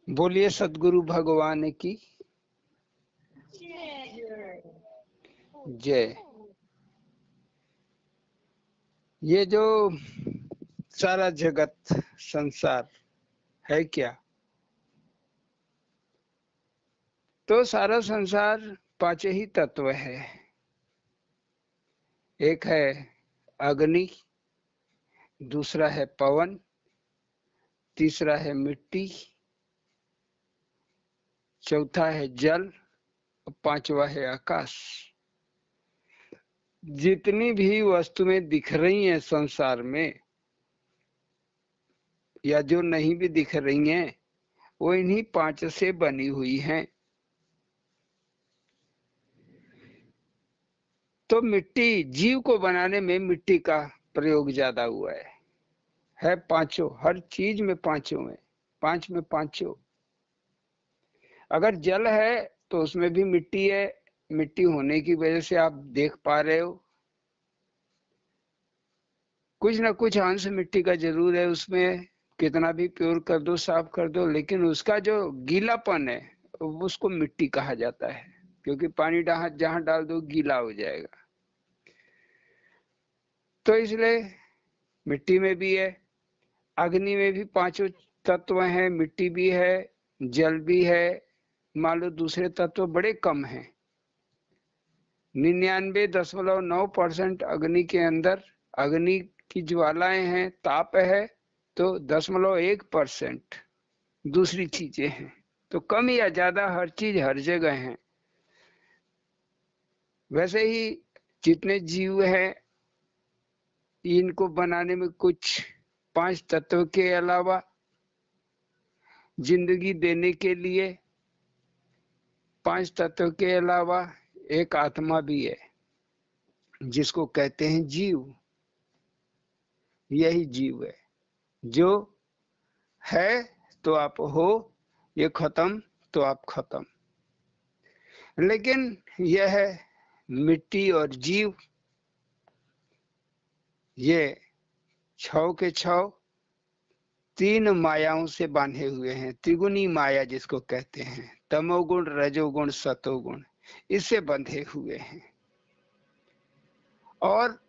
बोलिए सद्गुरु भगवान की जय। ये जो सारा जगत संसार है क्या, तो सारा संसार पांच ही तत्व है। एक है अग्नि, दूसरा है पवन, तीसरा है मिट्टी, चौथा है जल और पांचवा है आकाश। जितनी भी वस्तुएं दिख रही हैं संसार में या जो नहीं भी दिख रही हैं, वो इन्हीं पांच से बनी हुई हैं। तो मिट्टी, जीव को बनाने में मिट्टी का प्रयोग ज्यादा हुआ है पांचों, हर चीज में पांचों है, पांच में पांचों। अगर जल है तो उसमें भी मिट्टी है, मिट्टी होने की वजह से आप देख पा रहे हो कुछ ना कुछ अंश मिट्टी का जरूर है उसमें। कितना भी प्योर कर दो, साफ कर दो, लेकिन उसका जो गीलापन है उसको मिट्टी कहा जाता है, क्योंकि पानी जहां डाल दो गीला हो जाएगा। तो इसलिए मिट्टी में भी है, अग्नि में भी पांचों तत्व हैं, मिट्टी भी है, जल भी है। मान लो दूसरे तत्व बड़े कम हैं, 99.9% अग्नि के अंदर अग्नि की ज्वालाएं हैं, ताप है, तो 0.1% दूसरी चीजें हैं। तो कम या ज्यादा हर चीज हर जगह है। वैसे ही जितने जीव हैं, इनको बनाने में कुछ पांच तत्व के अलावा जिंदगी देने के लिए पांच तत्व के अलावा एक आत्मा भी है, जिसको कहते हैं जीव। यही जीव है जो है तो आप हो, ये खत्म तो आप खत्म। लेकिन यह है मिट्टी और जीव, ये छौ के छौ तीन मायाओं से बांधे हुए हैं। त्रिगुणी माया जिसको कहते हैं, तमोगुण, रजोगुण, सतोगुण, इससे बंधे हुए हैं। और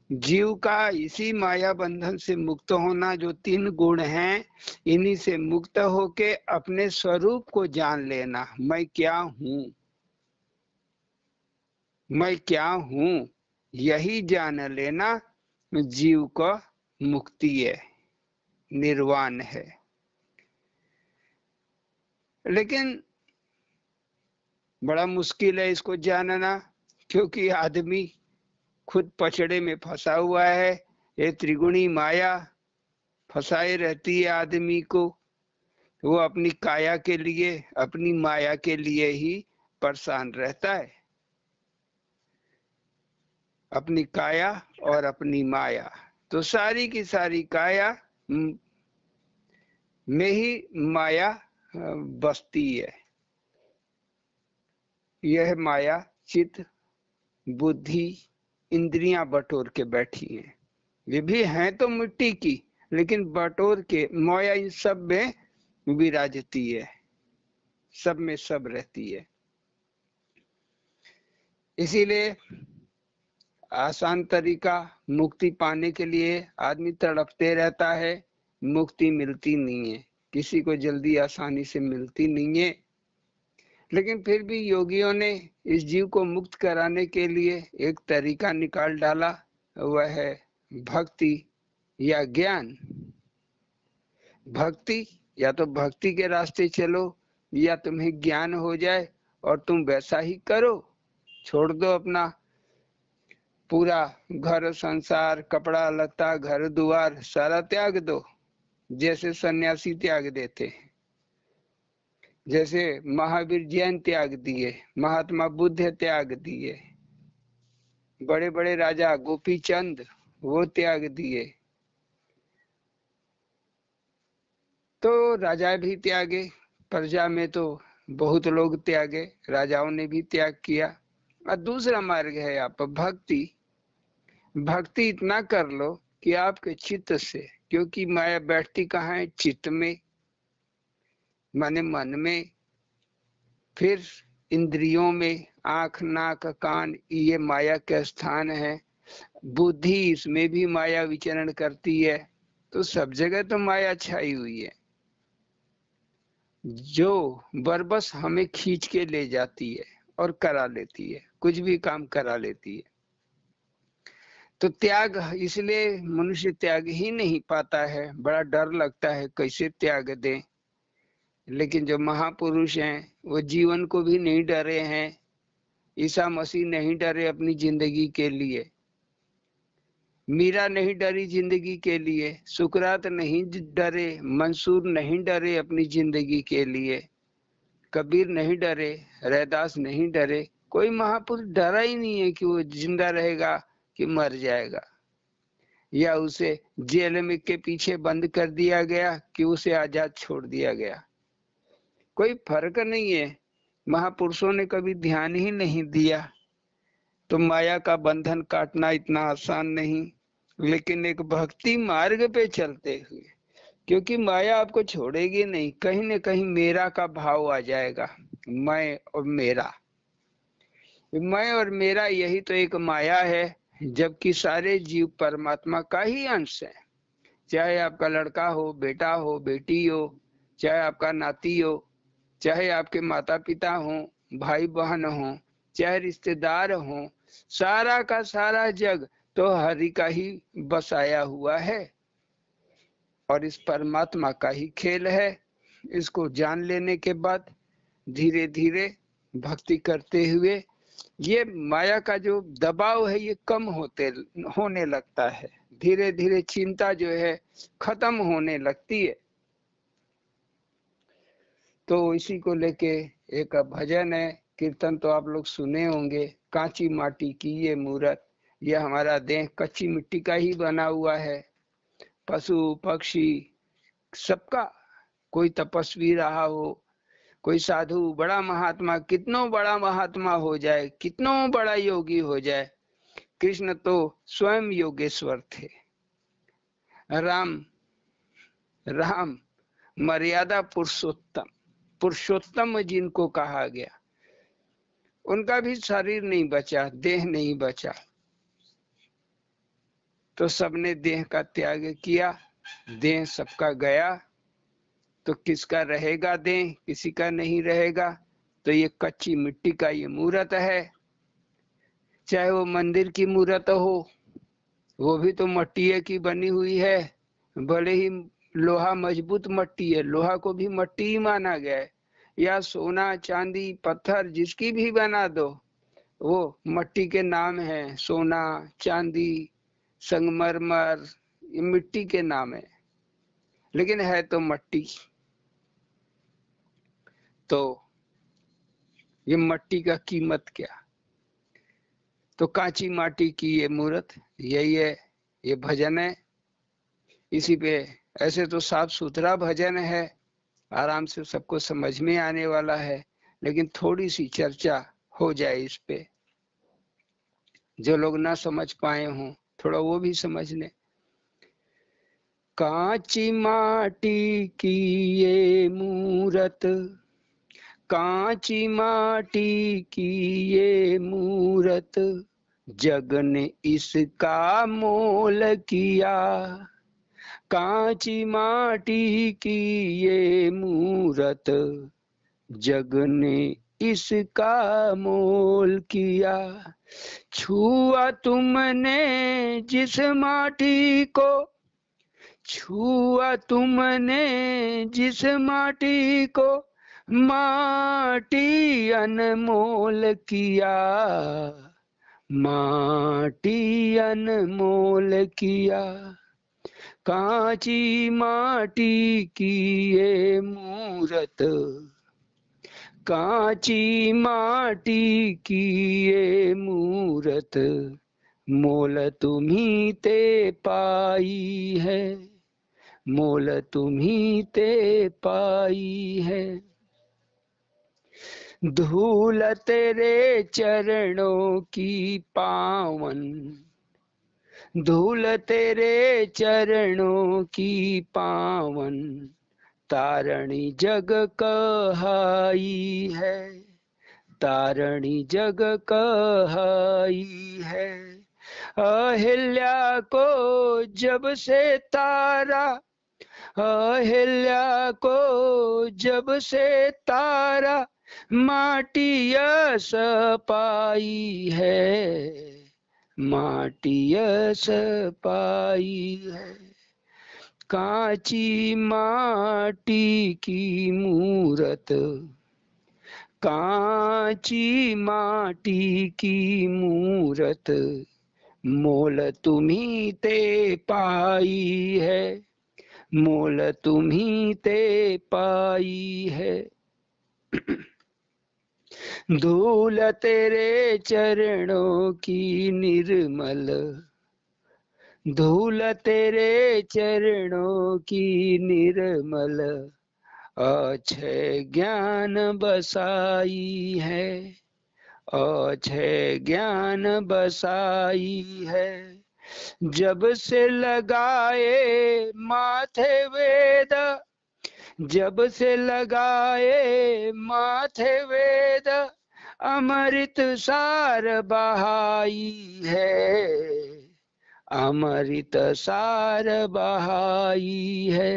जीव का इसी माया बंधन से मुक्त होना, जो तीन गुण हैं, इन्हीं से मुक्त होके अपने स्वरूप को जान लेना। मैं क्या हूं, मैं क्या हूं, यही जान लेना जीव का मुक्ति है, निर्वाण है। लेकिन बड़ा मुश्किल है इसको जानना, क्योंकि आदमी खुद पचड़े में फंसा हुआ है। ये त्रिगुणी माया फंसाए रहती है आदमी को। वो अपनी काया के लिए, अपनी माया के लिए ही परेशान रहता है। अपनी काया और अपनी माया, तो सारी की सारी काया में ही माया बसती है। यह माया चित्त, बुद्धि, इंद्रियां बटोर के बैठी हैं। ये भी हैं तो मिट्टी की, लेकिन बटोर के माया इन सब में विराजती है, सब में सब रहती है। इसीलिए आसान तरीका मुक्ति पाने के लिए आदमी तड़पते रहता है, मुक्ति मिलती नहीं है, किसी को जल्दी आसानी से मिलती नहीं है। लेकिन फिर भी योगियों ने इस जीव को मुक्त कराने के लिए एक तरीका निकाल डाला, वह है भक्ति या ज्ञान। भक्ति, या तो भक्ति के रास्ते चलो, या तुम्हें ज्ञान हो जाए और तुम वैसा ही करो। छोड़ दो अपना पूरा घर संसार, कपड़ा लत्ता, घर द्वार सारा त्याग दो, जैसे सन्यासी त्याग देते हैं, जैसे महावीर जैन त्याग दिए, महात्मा बुद्ध त्याग दिए, बड़े बड़े राजा गोपी चंद वो त्याग दिए। तो राजा भी त्यागे, प्रजा में तो बहुत लोग त्यागे, राजाओं ने भी त्याग किया। और दूसरा मार्ग है आप भक्ति। भक्ति इतना कर लो कि आपके चित्त से, क्योंकि माया बैठती कहाँ है, चित्त में। माने मन में, फिर इंद्रियों में, आंख नाक कान, ये माया के स्थान है। बुद्धि, इसमें भी माया विचरण करती है। तो सब जगह तो माया छाई हुई है, जो बरबस हमें खींच के ले जाती है और करा लेती है, कुछ भी काम करा लेती है। तो त्याग, इसलिए मनुष्य त्याग ही नहीं पाता है, बड़ा डर लगता है कैसे त्याग दें। लेकिन जो महापुरुष हैं वो जीवन को भी नहीं डरे हैं। ईसा मसीह नहीं डरे अपनी जिंदगी के लिए, मीरा नहीं डरी जिंदगी के लिए, सुकरात नहीं डरे, मंसूर नहीं डरे अपनी जिंदगी के लिए, कबीर नहीं डरे, रैदास नहीं डरे। कोई महापुरुष डरा ही नहीं है कि वो जिंदा रहेगा कि मर जाएगा, या उसे जेल में के पीछे बंद कर दिया गया कि उसे आजाद छोड़ दिया गया। कोई फर्क नहीं है। महापुरुषों ने कभी ध्यान ही नहीं दिया। तो माया का बंधन काटना इतना आसान नहीं, लेकिन एक भक्ति मार्ग पे चलते हुए, क्योंकि माया आपको छोड़ेगी नहीं, कहीं न कहीं मेरा का भाव आ जाएगा। मैं और मेरा, मैं और मेरा, यही तो एक माया है, जबकि सारे जीव परमात्मा का ही अंश है। चाहे आपका लड़का हो, बेटा हो, बेटी हो, चाहे आपका नाती हो, चाहे आपके माता पिता हो, भाई बहन हो, चाहे रिश्तेदार हो, सारा का सारा जग तो हरि का ही बसाया हुआ है और इस परमात्मा का ही खेल है। इसको जान लेने के बाद धीरे धीरे भक्ति करते हुए ये माया का जो दबाव है ये कम होने लगता है। धीरे धीरे चिंता जो है खत्म होने लगती है। तो इसी को लेके एक भजन है, कीर्तन तो आप लोग सुने होंगे। कांची माटी की ये मूरत, ये हमारा देह कच्ची मिट्टी का ही बना हुआ है। पशु पक्षी सबका, कोई तपस्वी रहा हो, कोई साधु, बड़ा महात्मा, कितनों बड़ा महात्मा हो जाए, कितनों बड़ा योगी हो जाए, कृष्ण तो स्वयं योगेश्वर थे। राम, राम मर्यादा पुरुषोत्तम, पुरुषोत्तम जिनको कहा गया, उनका भी शरीर नहीं बचा, देह नहीं बचा। तो सबने देह का त्याग किया, देह सबका गया, तो किसका रहेगा देह, किसी का नहीं रहेगा। तो ये कच्ची मिट्टी का ये मूर्त है, चाहे वो मंदिर की मूर्त हो, वो भी तो मट्टी की बनी हुई है। भले ही लोहा मजबूत मट्टी है, लोहा को भी मट्टी ही माना गया है, या सोना चांदी पत्थर जिसकी भी बना दो, वो मट्टी के नाम है। सोना चांदी संगमरमर, ये मिट्टी के नाम है, लेकिन है तो मट्टी। तो ये मट्टी का कीमत क्या। तो कांची माटी की ये मूर्त, यही है, ये भजन है। इसी पे, ऐसे तो साफ सुथरा भजन है, आराम से सबको समझ में आने वाला है, लेकिन थोड़ी सी चर्चा हो जाए इस पे, जो लोग ना समझ पाए हों थोड़ा वो भी समझ लें। कांची माटी की ये मूरत, कांची माटी की ये मूरत, जग ने इसका मोल किया। कांची माटी की ये मूरत, जग ने इसका मोल किया। छुआ तुमने जिस माटी को, छुआ तुमने जिस माटी को, माटी अनमोल किया, माटी अनमोल किया। कांची माटी की ये मूरत, कांची माटी की ये मूरत, मोल तुम्ही ते पाई है, मोल तुम्ही ते पाई है। धूल तेरे चरणों की पावन, धूल तेरे चरणों की पावन, तारणी जग कहाई है, तारणी जग कहाई है। अहिल्या को जब से तारा, अहिल्या को जब से तारा माटी यस पाई है, माटी यस पाई है। कांची माटी की मूरत, कांची माटी की मूरत मोल तुम्ही ते पाई है, मोल तुम्ही ते पाई है। धूल तेरे चरणों की निर्मल, धूल तेरे चरणों की निर्मल अक्षय ज्ञान बसाई है, अक्षय ज्ञान बसाई है। जब से लगाए माथे वेद, जब से लगाए माथे वेद अमृत सार बहाई है, अमृत सार बहाई है।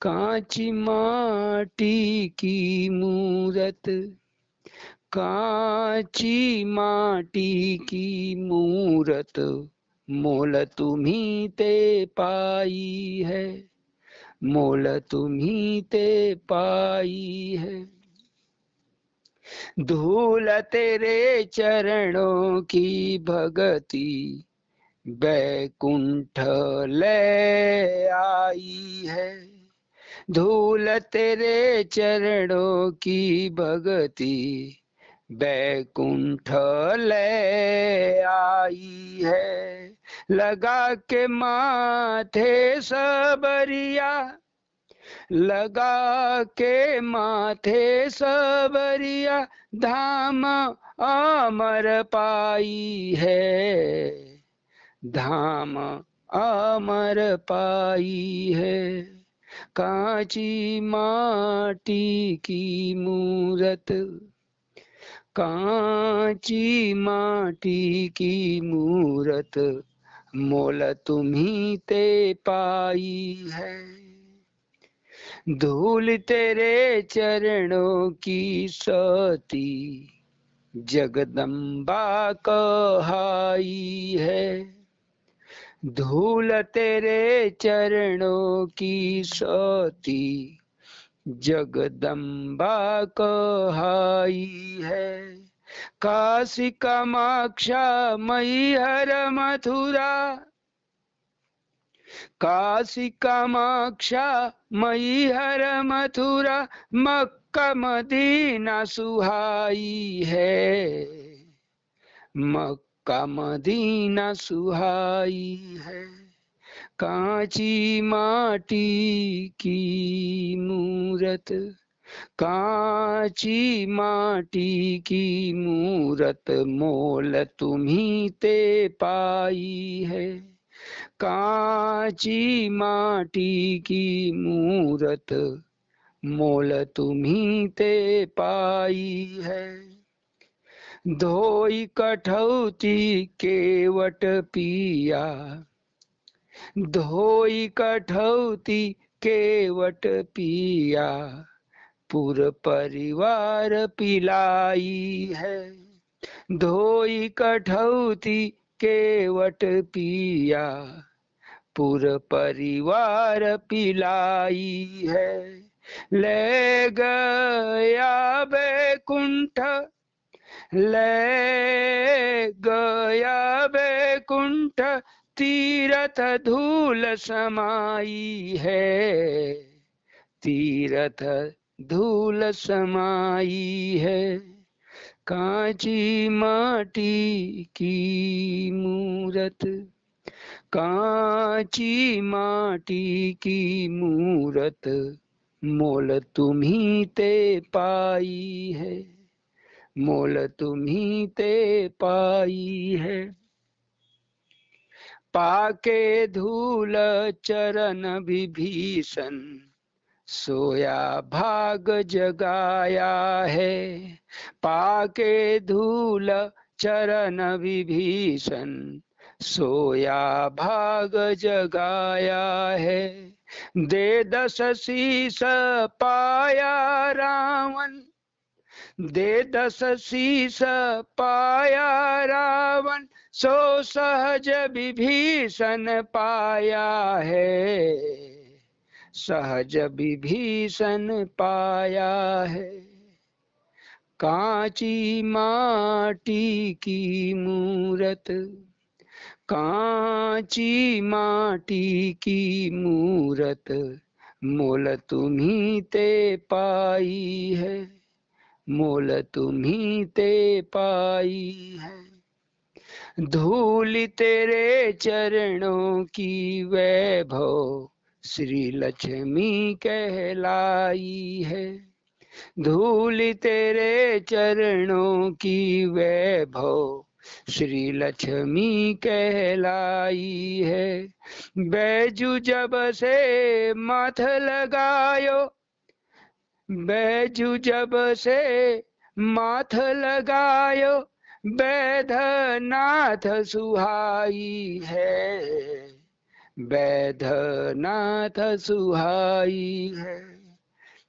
कांची माटी की मूरत, कांची माटी की मूरत मोल तुम्ही ते पाई है, मोल तुम्ही ते पाई है। धूल तेरे चरणों की भगति बैकुंठ ले आई है, धूल तेरे चरणों की भगति बैकुंठ ले आई है। लगा के माथे सबरिया, लगा के माथे सबरिया धाम अमर पाई है, धाम अमर पाई है। कांची माटी की मूरत, कांची माटी की मूरत मोल तुम्ही ते पाई है। धूल तेरे चरणों की सती जगदम्बा कहाई है, धूल तेरे चरणों की सती जगदम्बा कहाई है। काशी कामाक्षा मैहर मथुरा, काशी कामाक्षा मैहर मथुरा मक्का मदीना सुहाई है, मक्का मदीना सुहाई है। कांची माटी की मूरत, कांची माटी की मूरत मोल तुम्ही ते पाई है, कांची माटी की मूरत मोल तुम्ही ते पाई है। धोई कठौती केवट पिया, धोई कठौती केवट पिया पुर परिवार पिलाई है, धोई कठौती केवट पिया पुर परिवार पिलाई है। ले गया बैकुंठ, ले गया बैकुंठ तीरथ धूल समाई है, तीरथ धूल समाई है। कांची माटी की मूरत, कांची माटी की मूरत मोल तुम्ही ते पाई है, मोल तुम्ही ते पाई है। पाके धूल चरण विभीषण, सोया भाग जगाया है, पाके धूल चरण विभीषण, सोया भाग जगाया है। दे 10 शीश पाया रावण, दे 10 शीश पाया रावण, सो सहज विभीषण पाया है, सहज विभीषण पाया है। कांची माटी की मूरत, कांची माटी की मूरत, मोल तुम्ही ते पाई है, मोल तुम्ही ते पाई है। धूल तेरे चरणों की वैभव, श्री लक्ष्मी कहलाई है। धूल तेरे चरणों की वैभव, श्री लक्ष्मी कहलाई है। बैजू जब से माथ लगायो, बैजू जब से माथ लगायो, बैधनाथ सुहाई है, बैधनाथ सुहाई है।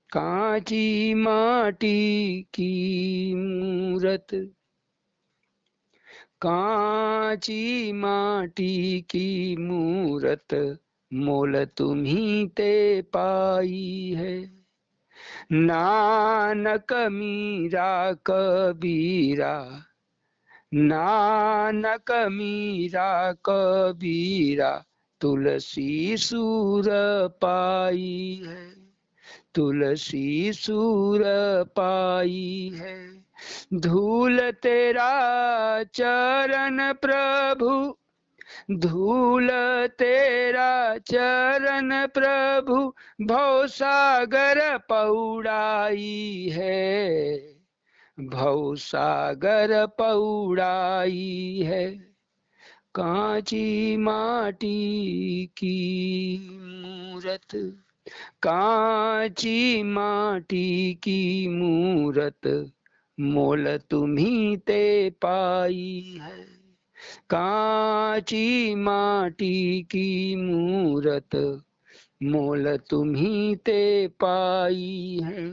कांची माटी की मूरत, कांची माटी की मूरत, मोल तुम्ही ते पाई है। नानक मीरा कबीरा, नानक मीरा कबीरा, तुलसी सूर पाई है, तुलसी सूर पाई है। धूल तेरा चरण प्रभु, धूल तेरा चरण प्रभु, भवसागर पौड़ाई है, भवसागर पौड़ाई है। कांची माटी की मूरत, कांची माटी की मूरत, मोल तुम्ही ते पाई है। कांची माटी की मूरत, मोल तुम्ही ते पाई है।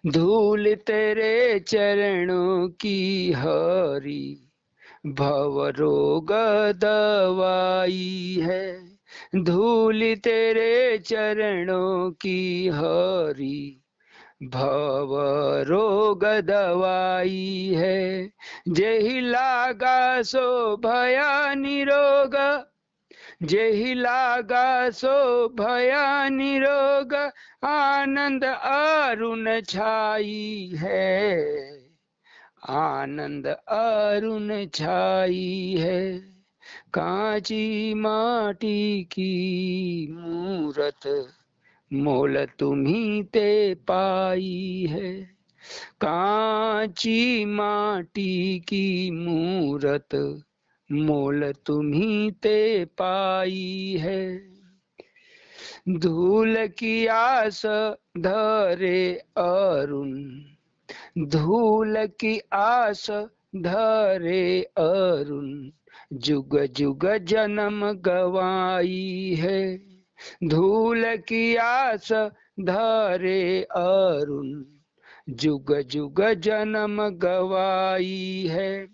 धूल तेरे चरणों की हरी, भव रोग दवाई है। धूल तेरे चरणों की हरी, भव रोग दवाई है। जेहि लागा सो भया निरोग, जेहि लागा सो भया निरोग, आनंद अरुण छाई है, आनंद अरुण छाई है। कांची माटी की मूरत, मोल तुम्ही ते पाई है। कांची माटी की मूरत, मोल तुम्ही ते पाई है। धूल की आस धरे अरुण, धूल की आस धरे अरुण, जुग जुग जन्म गवाई है। धूल की आस धरे अरुण, जुग जुग जन्म गवाई है।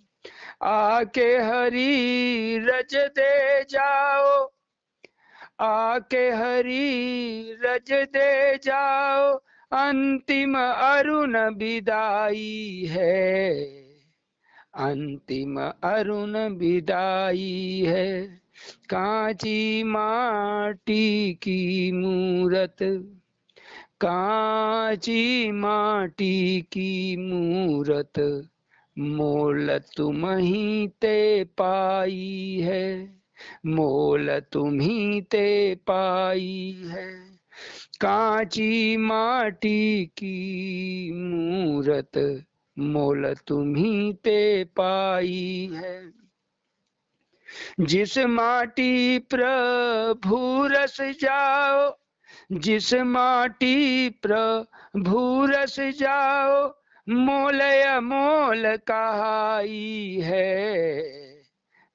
आके हरि रज दे जाओ, आके हरि रज दे जाओ, अंतिम अरुण विदाई है, अंतिम अरुण विदाई है। कांची माटी की मूरत, कांची माटी की मूरत, मोल तुम्ही ते पाई है, मोल तुम्ही ते पाई है। कांची माटी की मूरत, मोल तुम्ही ते पाई है। जिस माटी प्रभु रस जाओ, जिस माटी प्रभु रस जाओ, मोल अमोल कहाई है,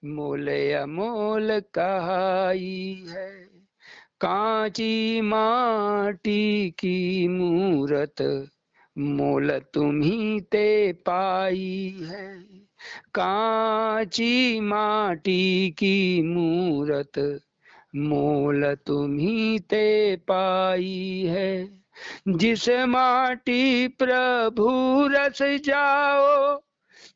मोल अमोल कहाई है। कांची माटी की मूरत, मोल तुम्ही ते पाई है। कांची माटी की मूरत, मोल तुम्ही ते पाई है। जिस माटी प्रभु रस जाओ,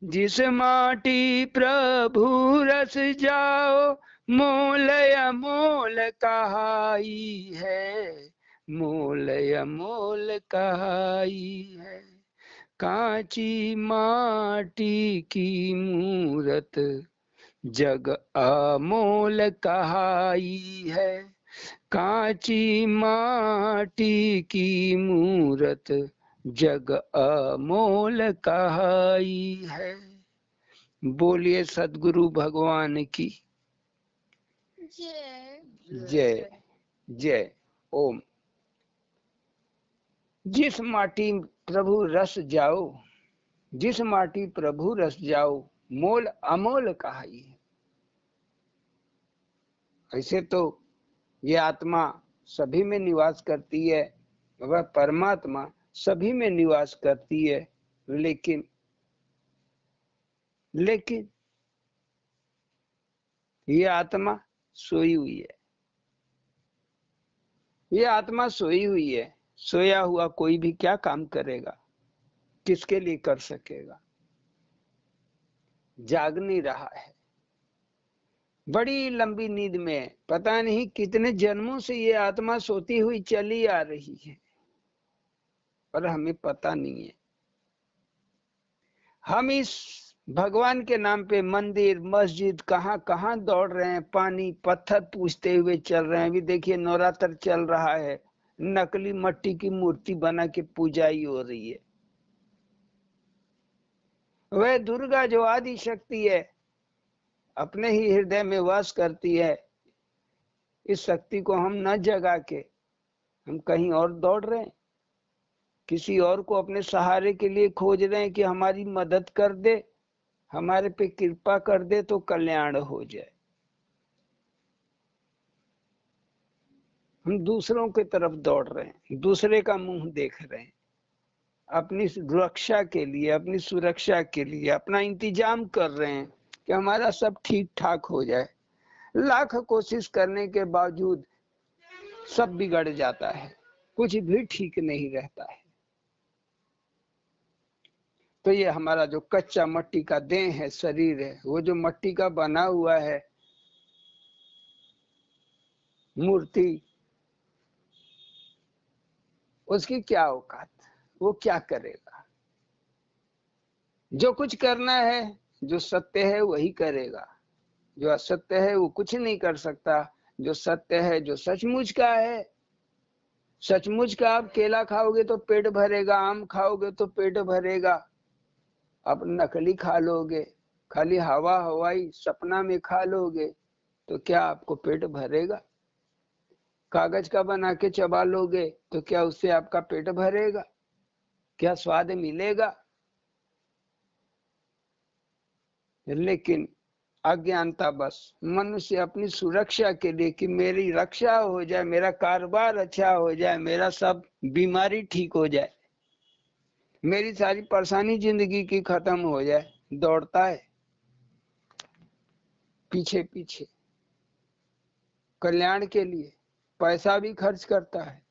जिस माटी प्रभु रस जाओ, मोल अमोल कहाई है, मोल अमोल कहाई है। कांची माटी की मूरत, जग अमोल कहाई है। कांची माटी की मूरत, जग अमोल कहाई है। बोलिए सद्गुरु भगवान की जय जय जय। ओम। जिस माटी प्रभु रस जाओ, जिस माटी प्रभु रस जाओ, मोल अमोल कहाई है। ऐसे तो ये आत्मा सभी में निवास करती है, वह परमात्मा सभी में निवास करती है, लेकिन ये आत्मा सोई हुई है। ये आत्मा सोई हुई है। सोया हुआ कोई भी क्या काम करेगा, किसके लिए कर सकेगा? जाग नहीं रहा है, बड़ी लंबी नींद में, पता नहीं कितने जन्मों से ये आत्मा सोती हुई चली आ रही है, और हमें पता नहीं है। हम इस भगवान के नाम पे मंदिर मस्जिद कहाँ कहाँ दौड़ रहे हैं, पानी पत्थर पूछते हुए चल रहे हैं। अभी देखिए नवरात्र चल रहा है, नकली मट्टी की मूर्ति बना के पूजाई हो रही है। वह दुर्गा जो आदि शक्ति है, अपने ही हृदय में वास करती है। इस शक्ति को हम न जगा के हम कहीं और दौड़ रहे हैं, किसी और को अपने सहारे के लिए खोज रहे हैं कि हमारी मदद कर दे, हमारे पे कृपा कर दे तो कल्याण हो जाए। हम दूसरों की तरफ दौड़ रहे हैं, दूसरे का मुंह देख रहे हैं, अपनी रक्षा के लिए, अपनी सुरक्षा के लिए अपना इंतजाम कर रहे हैं कि हमारा सब ठीक ठाक हो जाए। लाख कोशिश करने के बावजूद सब बिगड़ जाता है, कुछ भी ठीक नहीं रहता है। तो ये हमारा जो कच्चा मट्टी का देह है, शरीर है, वो जो मट्टी का बना हुआ है मूर्ति, उसकी क्या औकात, वो क्या करेगा? जो कुछ करना है, जो सत्य है वही करेगा, जो असत्य है वो कुछ नहीं कर सकता। जो सत्य है, जो सचमुच का है, सचमुच का आप केला खाओगे तो पेट भरेगा, आम खाओगे तो पेट भरेगा। आप नकली खा लोगे, खाली हवा हवाई सपना में खा लोगे, तो क्या आपको पेट भरेगा? कागज का बना के चबा लोगे तो क्या उससे आपका पेट भरेगा? क्या स्वाद मिलेगा? लेकिन अज्ञानता बस मनुष्य अपनी सुरक्षा के लिए कि मेरी रक्षा हो जाए, मेरा कारोबार अच्छा हो जाए, मेरा सब बीमारी ठीक हो जाए, मेरी सारी परेशानी जिंदगी की खत्म हो जाए, दौड़ता है पीछे पीछे कल्याण के लिए, पैसा भी खर्च करता है,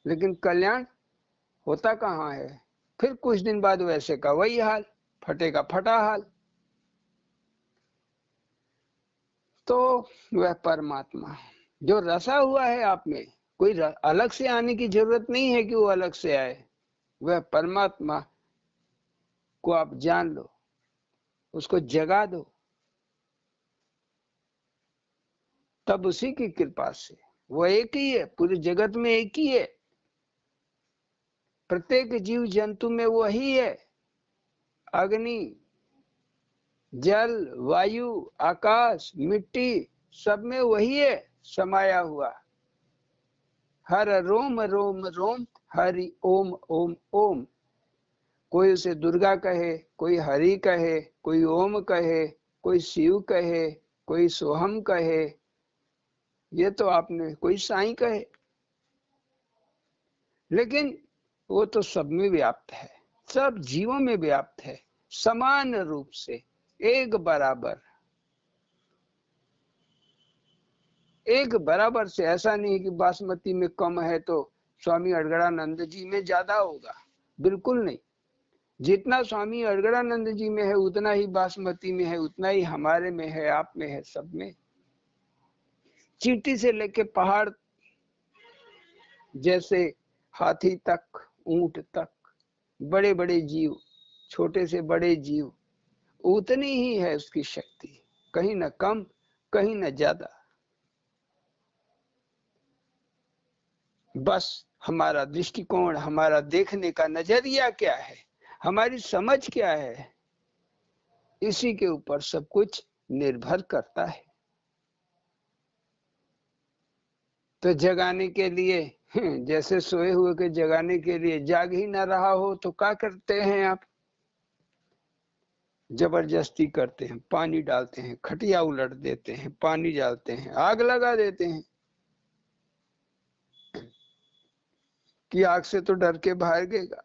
लेकिन कल्याण होता कहाँ है? फिर कुछ दिन बाद वैसे का वही हाल, फटे का फटा हाल। तो वह परमात्मा जो रसा हुआ है आप में, कोई अलग से आने की जरूरत नहीं है कि वो अलग से आए। वह परमात्मा को आप जान लो, उसको जगा दो, तब उसी की कृपा से, वो एक ही है, पूरे जगत में एक ही है, प्रत्येक जीव जंतु में वही है। अग्नि, जल, वायु, आकाश, मिट्टी, सब में वही है समाया हुआ। हर रोम रोम रोम हरि ओम ओम ओम। कोई उसे दुर्गा कहे, कोई हरि कहे, कोई ओम कहे, कोई शिव कहे, कोई सोहम कहे, ये तो आपने कोई साईं कहे, लेकिन वो तो सब में व्याप्त है, सब जीवों में व्याप्त है, समान रूप से, एक बराबर, एक बराबर से। ऐसा नहीं कि बासमती में कम है तो स्वामी अड़गड़ानंद जी में ज्यादा होगा, बिल्कुल नहीं। जितना स्वामी अड़गड़ानंद जी में है उतना ही बासमती में है, उतना ही हमारे में है, आप में है, सब में। चींटी से लेके पहाड़ जैसे हाथी तक, ऊंट तक, बड़े बड़े जीव, छोटे से बड़े जीव, उतनी ही है उसकी शक्ति, कहीं ना कम कहीं ना ज्यादा। बस हमारा दृष्टिकोण, हमारा देखने का नजरिया क्या है, हमारी समझ क्या है, इसी के ऊपर सब कुछ निर्भर करता है। तो जगाने के लिए, जैसे सोए हुए के जगाने के लिए, जाग ही ना रहा हो तो क्या करते हैं आप? जबरदस्ती करते हैं, पानी डालते हैं, खटिया उलट देते हैं, पानी डालते हैं, आग लगा देते हैं कि आग से तो डर के भागेगा।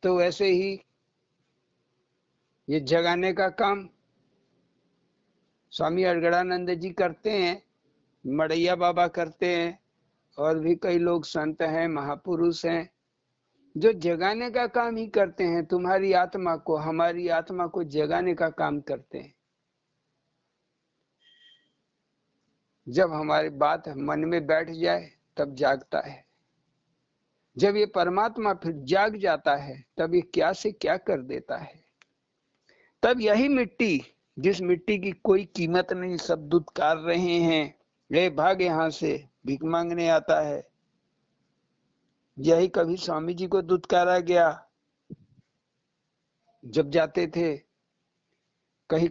तो वैसे ही ये जगाने का काम स्वामी अड़गड़ानंद जी करते हैं, मड़ैया बाबा करते हैं, और भी कई लोग संत हैं, महापुरुष हैं, जो जगाने का काम ही करते हैं। तुम्हारी आत्मा को, हमारी आत्मा को जगाने का काम करते हैं। जब हमारी बात मन में बैठ जाए तब जागता है। जब ये परमात्मा फिर जाग जाता है तब ये क्या से क्या कर देता है। तब यही मिट्टी, जिस मिट्टी की कोई कीमत नहीं, सब दुत्कार रहे हैं, ले भाग यहाँ से, भीख मांगने आता है, यही कभी स्वामी जी को दुत्कारा गया। जब जाते थे कहीं,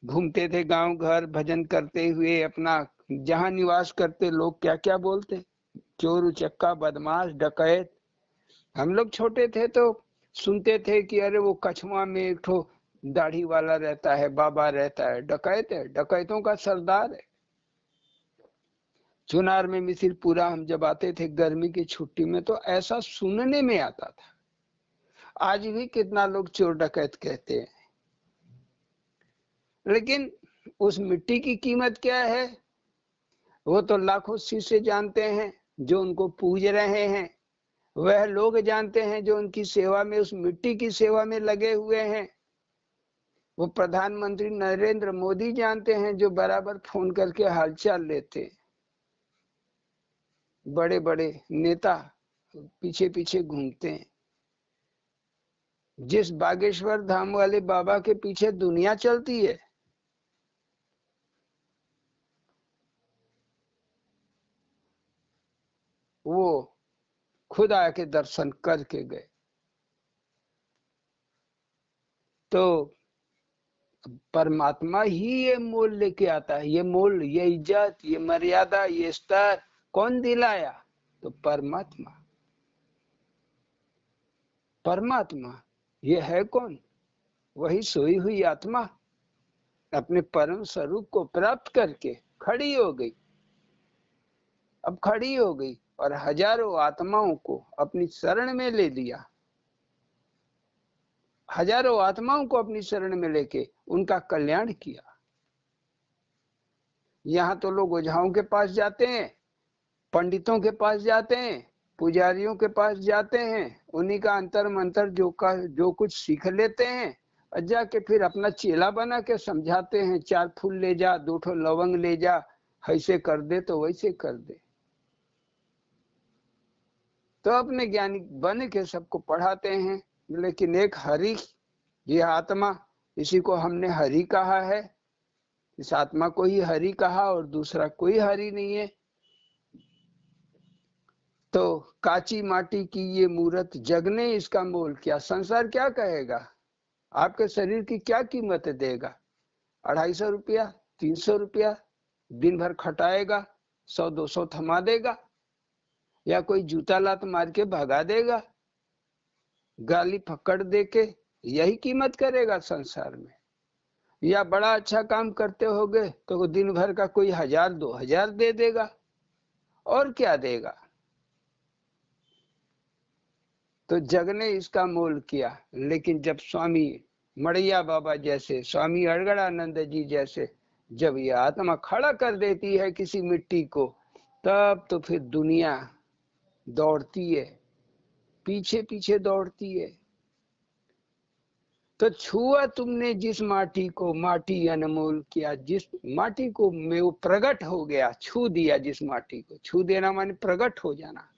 घूमते थे गांव घर, भजन करते हुए अपना जहां निवास करते, लोग क्या क्या बोलते, चोर उचक्का, बदमाश, डकैत। हम लोग छोटे थे तो सुनते थे कि अरे वो कछुआ में एक ठो दाढ़ी वाला रहता है, बाबा रहता है, डकैत है, डकैतों का सरदार है। चुनार में मिसिरपुरा हम जब आते थे गर्मी की छुट्टी में तो ऐसा सुनने में आता था। आज भी कितना लोग चोर डकैत कहते हैं, लेकिन उस मिट्टी की कीमत क्या है वो तो लाखों शिष्य जानते हैं जो उनको पूज रहे हैं। वह लोग जानते हैं जो उनकी सेवा में, उस मिट्टी की सेवा में लगे हुए हैं। वो प्रधानमंत्री नरेंद्र मोदी जानते हैं जो बराबर फोन करके हालचाल लेते हैं। बड़े बड़े नेता पीछे पीछे घूमते हैं। जिस बागेश्वर धाम वाले बाबा के पीछे दुनिया चलती है, वो खुद आके दर्शन करके गए। तो परमात्मा ही ये मोल लेके आता है। ये मोल, ये इज्जत, ये मर्यादा, ये स्तर कौन दिलाया? तो परमात्मा। परमात्मा ये है कौन? वही सोई हुई आत्मा अपने परम स्वरूप को प्राप्त करके खड़ी हो गई। अब खड़ी हो गई और हजारों आत्माओं को अपनी शरण में ले लिया। हजारों आत्माओं को अपनी शरण में लेके उनका कल्याण किया। यहाँ तो लोग ओझाओं के पास जाते हैं, पंडितों के पास जाते हैं, पुजारियों के पास जाते हैं, उन्हीं का अंतर मंतर जो कुछ सीख लेते हैं और जाके फिर अपना चेला बना के समझाते हैं, 4 फूल ले जा, 2 ठो लवंग ले जा, ऐसे कर दे तो वैसे कर दे। तो अपने ज्ञानी बन के सबको पढ़ाते हैं। लेकिन एक हरि, ये आत्मा, इसी को हमने हरि कहा है। इस आत्मा को ही हरि कहा और दूसरा कोई हरि नहीं है। तो काची माटी की ये मूर्त जगने इसका मोल क्या? संसार क्या कहेगा? आपके शरीर की क्या कीमत देगा? 250 रुपया, 300 रुपया, दिन भर खटाएगा, 100-200 थमा देगा, या कोई जूता लात मार के भगा देगा, गाली फक्कड़ देके, यही कीमत करेगा संसार में। या बड़ा अच्छा काम करते होगे तो दिन भर का कोई 1000-2000 दे देगा, और क्या देगा। तो जग ने इसका मोल किया। लेकिन जब स्वामी मड़ैया बाबा जैसे, स्वामी अड़गड़ानंद जी जैसे जब ये आत्मा खड़ा कर देती है किसी मिट्टी को, तब तो फिर दुनिया दौड़ती है, पीछे पीछे दौड़ती है। तो छुआ तुमने जिस माटी को, माटी अनमोल किया, जिस माटी को में वो प्रकट हो गया, छू दिया जिस माटी को। छू देना माने प्रकट हो जाना।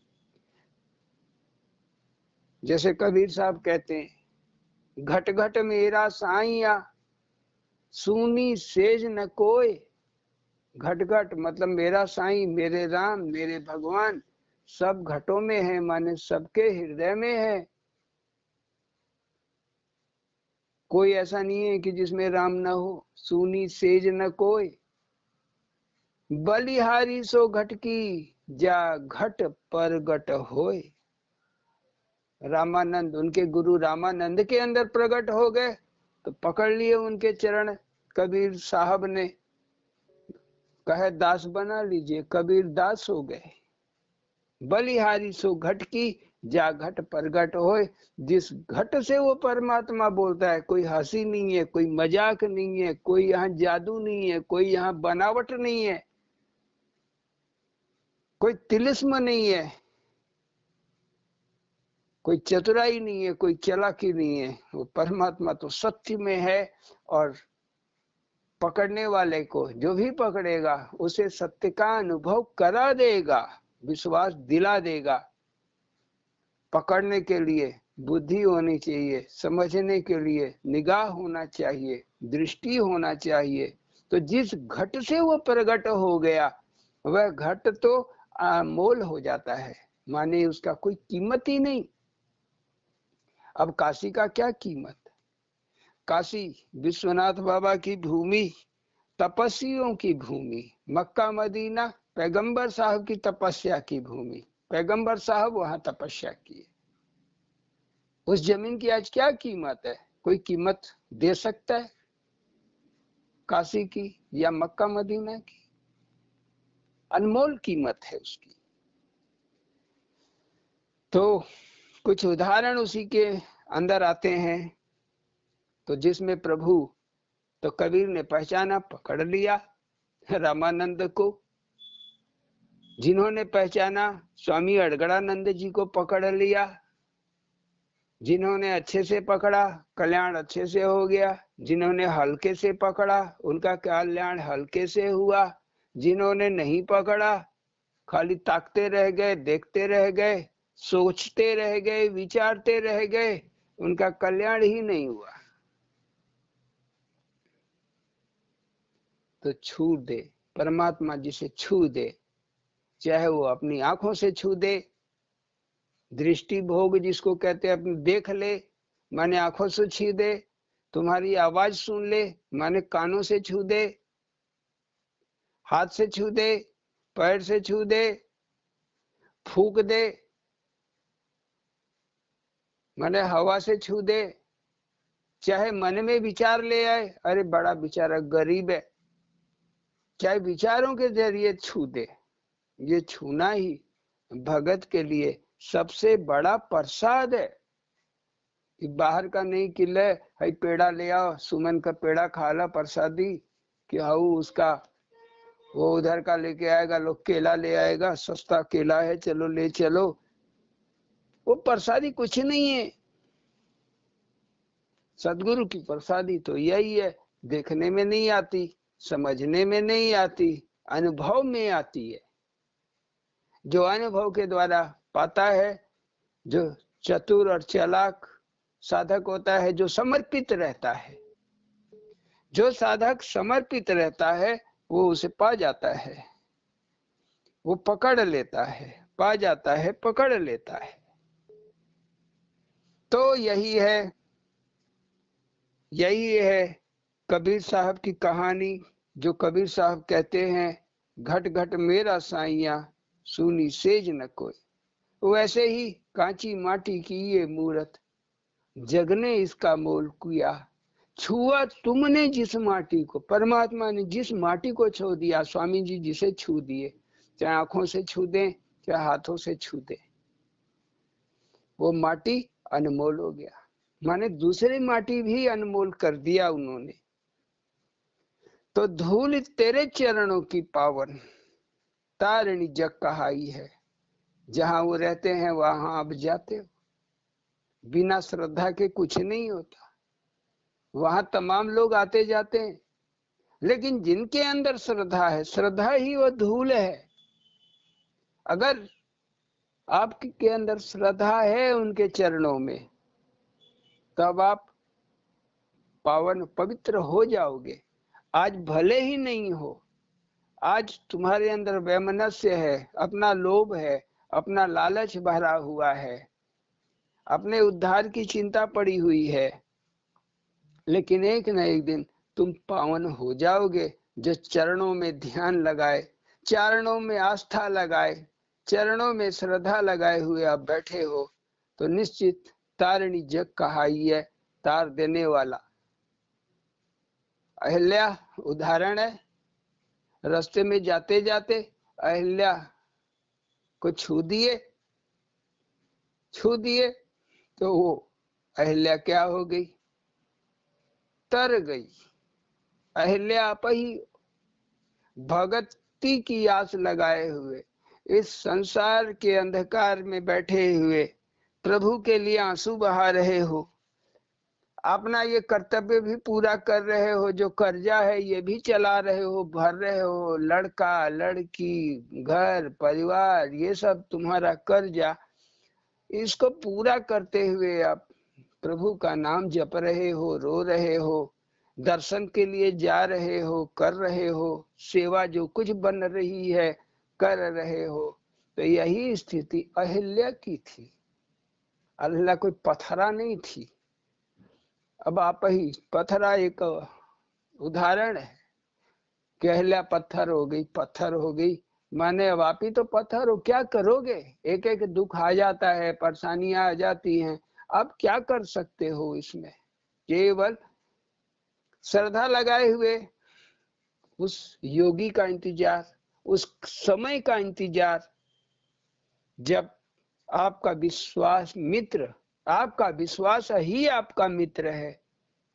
जैसे कबीर साहब कहते हैं, घट घट मेरा साइया सुनी सेज न कोय। घट घट मतलब मेरा साईं, मेरे राम, मेरे भगवान सब घटों में है, माने सबके हृदय में है। कोई ऐसा नहीं है कि जिसमें राम न हो। सुनी सेज न कोय, बलिहारी सो घट की, जा घट पर गट होय। रामानंद, उनके गुरु रामानंद के अंदर प्रकट हो गए तो पकड़ लिए उनके चरण कबीर साहब ने, कहे दास बना लीजिए, कबीर दास हो गए। बलिहारी सो घट की, जा घट प्रगट होए। जिस घट से वो परमात्मा बोलता है, कोई हंसी नहीं है, कोई मजाक नहीं है, कोई यहाँ जादू नहीं है, कोई यहाँ बनावट नहीं है, कोई तिलिस्म नहीं है, कोई चतुराई नहीं है, कोई चालाकी नहीं है। वो परमात्मा तो सत्य में है, और पकड़ने वाले को, जो भी पकड़ेगा उसे सत्य का अनुभव करा देगा, विश्वास दिला देगा। पकड़ने के लिए बुद्धि होनी चाहिए, समझने के लिए निगाह होना चाहिए, दृष्टि होना चाहिए। तो जिस घट से वो प्रकट हो गया, वह घट तो अमोल हो जाता है, माने उसका कोई कीमत ही नहीं। अब काशी का क्या कीमत। काशी विश्वनाथ बाबा की भूमि, तपस्वियों की भूमि। मक्का मदीना पैगंबर साहब की तपस्या की भूमि। पैगंबर साहब वहां तपस्या किए। उस जमीन की आज क्या कीमत है? कोई कीमत दे सकता है काशी की या मक्का मदीना की? अनमोल कीमत है उसकी। तो कुछ उदाहरण उसी के अंदर आते हैं। तो जिसमें प्रभु, तो कबीर ने पहचाना, पकड़ लिया रामानंद को। जिन्होंने पहचाना, स्वामी अड़गड़ानंद जी को पकड़ लिया। जिन्होंने अच्छे से पकड़ा, कल्याण अच्छे से हो गया। जिन्होंने हल्के से पकड़ा, उनका कल्याण हल्के से हुआ। जिन्होंने नहीं पकड़ा, खाली ताकते रह गए, देखते रह गए, सोचते रह गए, विचारते रह गए, उनका कल्याण ही नहीं हुआ। तो छू दे परमात्मा, जिसे छू दे, चाहे वो अपनी आंखों से छू दे, दृष्टि भोग जिसको कहते हैं, अपनी देख ले माने आंखों से छू दे, तुम्हारी आवाज सुन ले माने कानों से छू दे, हाथ से छू दे, पैर से छू दे, फूक दे माने हवा से छू दे, चाहे मन में विचार ले आए, अरे बड़ा बेचारा गरीब है, चाहे विचारों के जरिए छू दे। ये छूना ही भगत के लिए सबसे बड़ा प्रसाद है। कि बाहर का नहीं किले है, पेड़ा ले आओ, सुमन का पेड़ा खा ला प्रसादी, कि हाउ उसका वो उधर का लेके आएगा, लोग केला ले आएगा, सस्ता केला है, चलो ले चलो। वो प्रसादी कुछ नहीं है। सदगुरु की प्रसादी तो यही है, देखने में नहीं आती, समझने में नहीं आती, अनुभव में आती है। जो अनुभव के द्वारा पाता है, जो चतुर और चालाक साधक होता है, जो समर्पित रहता है, जो साधक समर्पित रहता है, वो उसे पा जाता है, वो पकड़ लेता है, पा जाता है, पकड़ लेता है। तो यही है कबीर साहब की कहानी, जो कबीर साहब कहते हैं, घट घट मेरा साइया सुनी सेज न कोई, वैसे ही कांची माटी की ये मूरत, जग ने इसका मोल किया, छुआ तुमने जिस माटी को, परमात्मा ने जिस माटी को छू दिया, स्वामी जी जिसे छू दिए, चाहे आंखों से छू दें चाहे हाथों से छू दें, वो माटी अनमोल हो गया। माने दूसरी माटी भी अनमोल कर दिया उन्होंने। तो धूल तेरे चरणों की पावन, तारिणी जग कहाई है, जहां वो रहते हैं वहां आप जाते हो। बिना श्रद्धा के कुछ नहीं होता, वहां तमाम लोग आते जाते हैं, लेकिन जिनके अंदर श्रद्धा है, श्रद्धा ही वो धूल है। अगर आपके अंदर श्रद्धा है उनके चरणों में, तब आप पावन पवित्र हो जाओगे। आज भले ही नहीं हो, आज तुम्हारे अंदर वैमनस्य है, अपना लोभ है, अपना लालच भरा हुआ है, अपने उद्धार की चिंता पड़ी हुई है, लेकिन एक न एक दिन तुम पावन हो जाओगे। जो चरणों में ध्यान लगाए, चरणों में आस्था लगाए, चरणों में श्रद्धा लगाए हुए आप बैठे हो, तो निश्चित तारिणी जग कहाई है, तार देने वाला। अहिल्या उदाहरण है। रास्ते में जाते जाते अहिल्या को छू दिए, तो वो अहिल्या क्या हो गई? तर गई। अहिल्या आप ही भक्ति की आस लगाए हुए इस संसार के अंधकार में बैठे हुए प्रभु के लिए आंसू बहा रहे हो, अपना ये कर्तव्य भी पूरा कर रहे हो, जो कर्जा है ये भी चला रहे हो, भर रहे हो, लड़का लड़की घर परिवार ये सब तुम्हारा कर्जा, इसको पूरा करते हुए आप प्रभु का नाम जप रहे हो, रो रहे हो, दर्शन के लिए जा रहे हो, कर रहे हो, सेवा जो कुछ बन रही है कर रहे हो। तो यही स्थिति अहिल्या की थी। अहिल्या कोई पत्थरा नहीं थी। अब आप ही पत्थरा एक उदाहरण है कि अहिल्या पत्थर हो गई, पत्थर हो गई। माने अब आप ही तो पत्थर हो, क्या करोगे? एक एक दुख आ जाता है, परेशानियां आ जाती हैं, आप क्या कर सकते हो इसमें? केवल श्रद्धा लगाए हुए उस योगी का इंतजार, उस समय का इंतजार, जब आपका विश्वास मित्र, आपका विश्वास ही आपका मित्र है,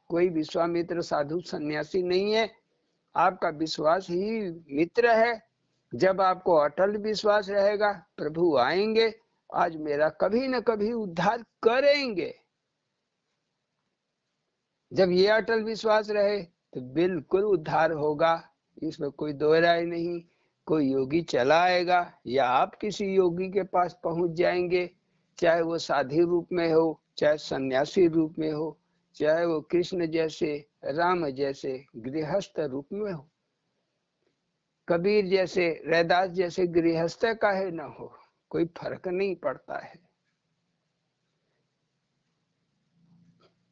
कोई विश्वामित्र साधु सन्यासी नहीं है, आपका विश्वास ही मित्र है। जब आपको अटल विश्वास रहेगा प्रभु आएंगे, आज मेरा कभी न कभी उद्धार करेंगे, जब ये अटल विश्वास रहे तो बिल्कुल उद्धार होगा, इसमें कोई दो राय नहीं। कोई योगी चला आएगा या आप किसी योगी के पास पहुंच जाएंगे, चाहे वो साधु रूप में हो, चाहे सन्यासी रूप में हो, चाहे वो कृष्ण जैसे, राम जैसे गृहस्थ रूप में हो, कबीर जैसे, रैदास जैसे गृहस्थ का है ना हो, कोई फर्क नहीं पड़ता है।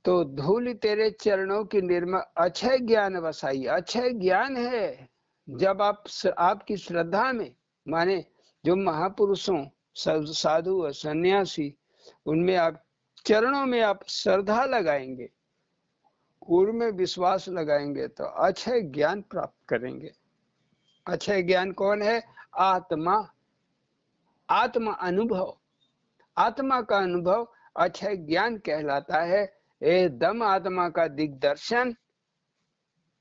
तो धूल तेरे चरणों की निर्मल अक्षय ज्ञान वसाई, अक्षय ज्ञान है जब आप आपकी श्रद्धा में, माने जो महापुरुषों साधु और सन्यासी, उनमें आप चरणों में आप श्रद्धा लगाएंगे, उनमें विश्वास लगाएंगे, तो अक्षय ज्ञान प्राप्त करेंगे। अक्षय ज्ञान कौन है? आत्मा, आत्मा अनुभव, आत्मा का अनुभव अक्षय ज्ञान कहलाता है। एकदम आत्मा का दिग्दर्शन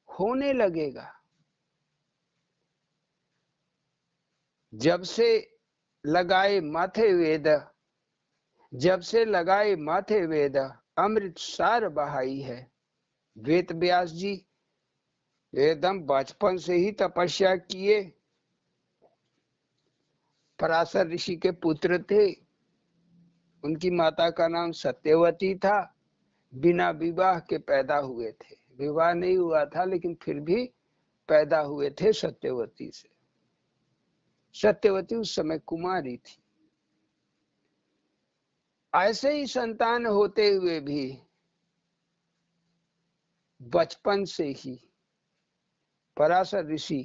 होने लगेगा। जब से लगाए माथे वेद, जब से लगाए माथे वेद, अमृत सार बहाई है। वेद व्यास जी एकदम बचपन से ही तपस्या किए, पराशर ऋषि के पुत्र थे, उनकी माता का नाम सत्यवती था, बिना विवाह के पैदा हुए थे, विवाह नहीं हुआ था लेकिन फिर भी पैदा हुए थे सत्यवती से। सत्यवती उस समय कुमारी थी। ऐसे ही संतान होते हुए भी बचपन से ही पराशर ऋषि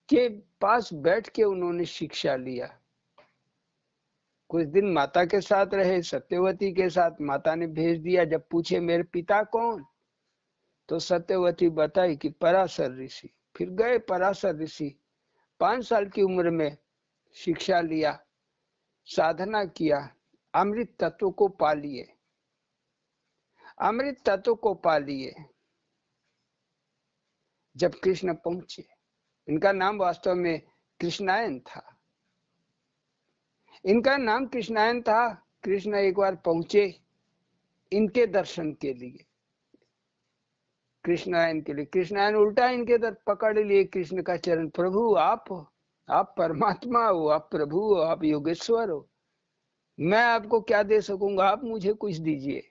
के पास बैठ के उन्होंने शिक्षा लिया। कुछ दिन माता के साथ रहे, सत्यवती के साथ। माता ने भेज दिया, जब पूछे मेरे पिता कौन, तो सत्यवती बताई कि पराशर ऋषि। फिर गए पराशर ऋषि, 5 साल की उम्र में शिक्षा लिया, साधना किया, अमृत तत्व को पा लिए, अमृत तत्व को पा लिए। जब कृष्ण पहुंचे, इनका नाम वास्तव में कृष्णायन था, इनका नाम कृष्णायन था। कृष्ण एक बार पहुंचे इनके दर्शन के लिए, कृष्णायन के लिए। कृष्णायन उल्टा इनके दर पकड़ लिए कृष्ण का चरण। प्रभु आप परमात्मा हो, आप प्रभु हो, आप योगेश्वर हो, मैं आपको क्या दे सकूंगा, आप मुझे कुछ दीजिए।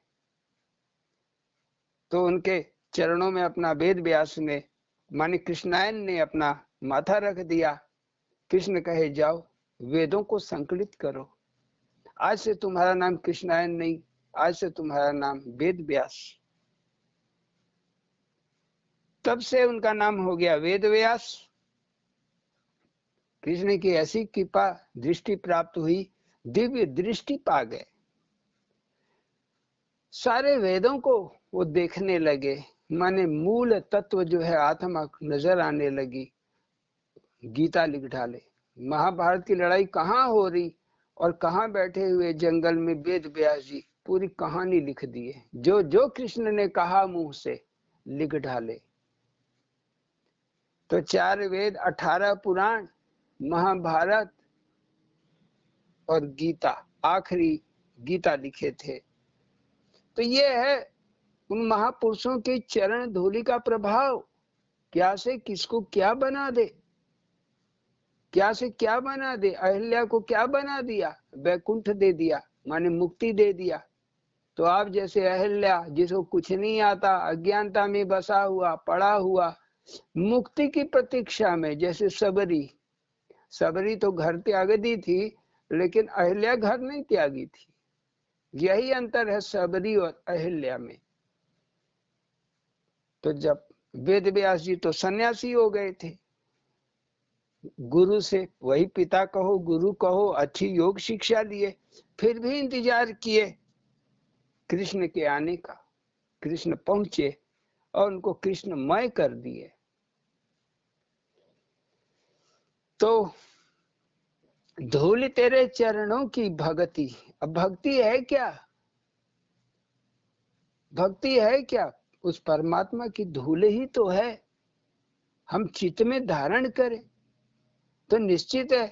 तो उनके चरणों में अपना वेद व्यास ने, माने कृष्णायन ने, अपना माथा रख दिया। कृष्ण कहे जाओ वेदों को संकलित करो, आज से तुम्हारा नाम कृष्णायन नहीं, आज से तुम्हारा नाम वेद व्यास। तब से उनका नाम हो गया वेद व्यास। कृष्ण की ऐसी कृपा दृष्टि प्राप्त हुई, दिव्य दृष्टि पा गए। सारे वेदों को वो देखने लगे, माने मूल तत्व जो है आत्मा नजर आने लगी। गीता लिख डाले, महाभारत की लड़ाई कहाँ हो रही और कहाँ बैठे हुए जंगल में वेद व्यास जी पूरी कहानी लिख दिए। जो जो कृष्ण ने कहा मुंह से लिख डाले। तो 4 वेद, 18 पुराण, महाभारत और गीता, आखिरी गीता लिखे थे। तो ये है उन महापुरुषों के चरण धूलि का प्रभाव। क्या से किसको क्या बना दे, क्या से क्या बना दे। अहिल्या को क्या बना दिया, वैकुंठ दे दिया, माने मुक्ति दे दिया। तो आप जैसे अहिल्या, जिसको कुछ नहीं आता, अज्ञानता में बसा हुआ, पड़ा हुआ, मुक्ति की प्रतीक्षा में, जैसे सबरी। सबरी तो घर त्याग दी थी, लेकिन अहिल्या घर नहीं त्यागी थी। यही अंतर है सबरी और अहिल्या में। तो जब वेद व्यास जी तो सन्यासी हो गए थे, गुरु से, वही पिता कहो गुरु कहो, अच्छी योग शिक्षा लिए, फिर भी इंतजार किए कृष्ण के आने का। कृष्ण पहुंचे और उनको कृष्णमय कर दिए। तो धूल तेरे चरणों की भक्ति। अब भक्ति है क्या, भक्ति है क्या, उस परमात्मा की धूल ही तो है। हम चित्त में धारण करें तो निश्चित है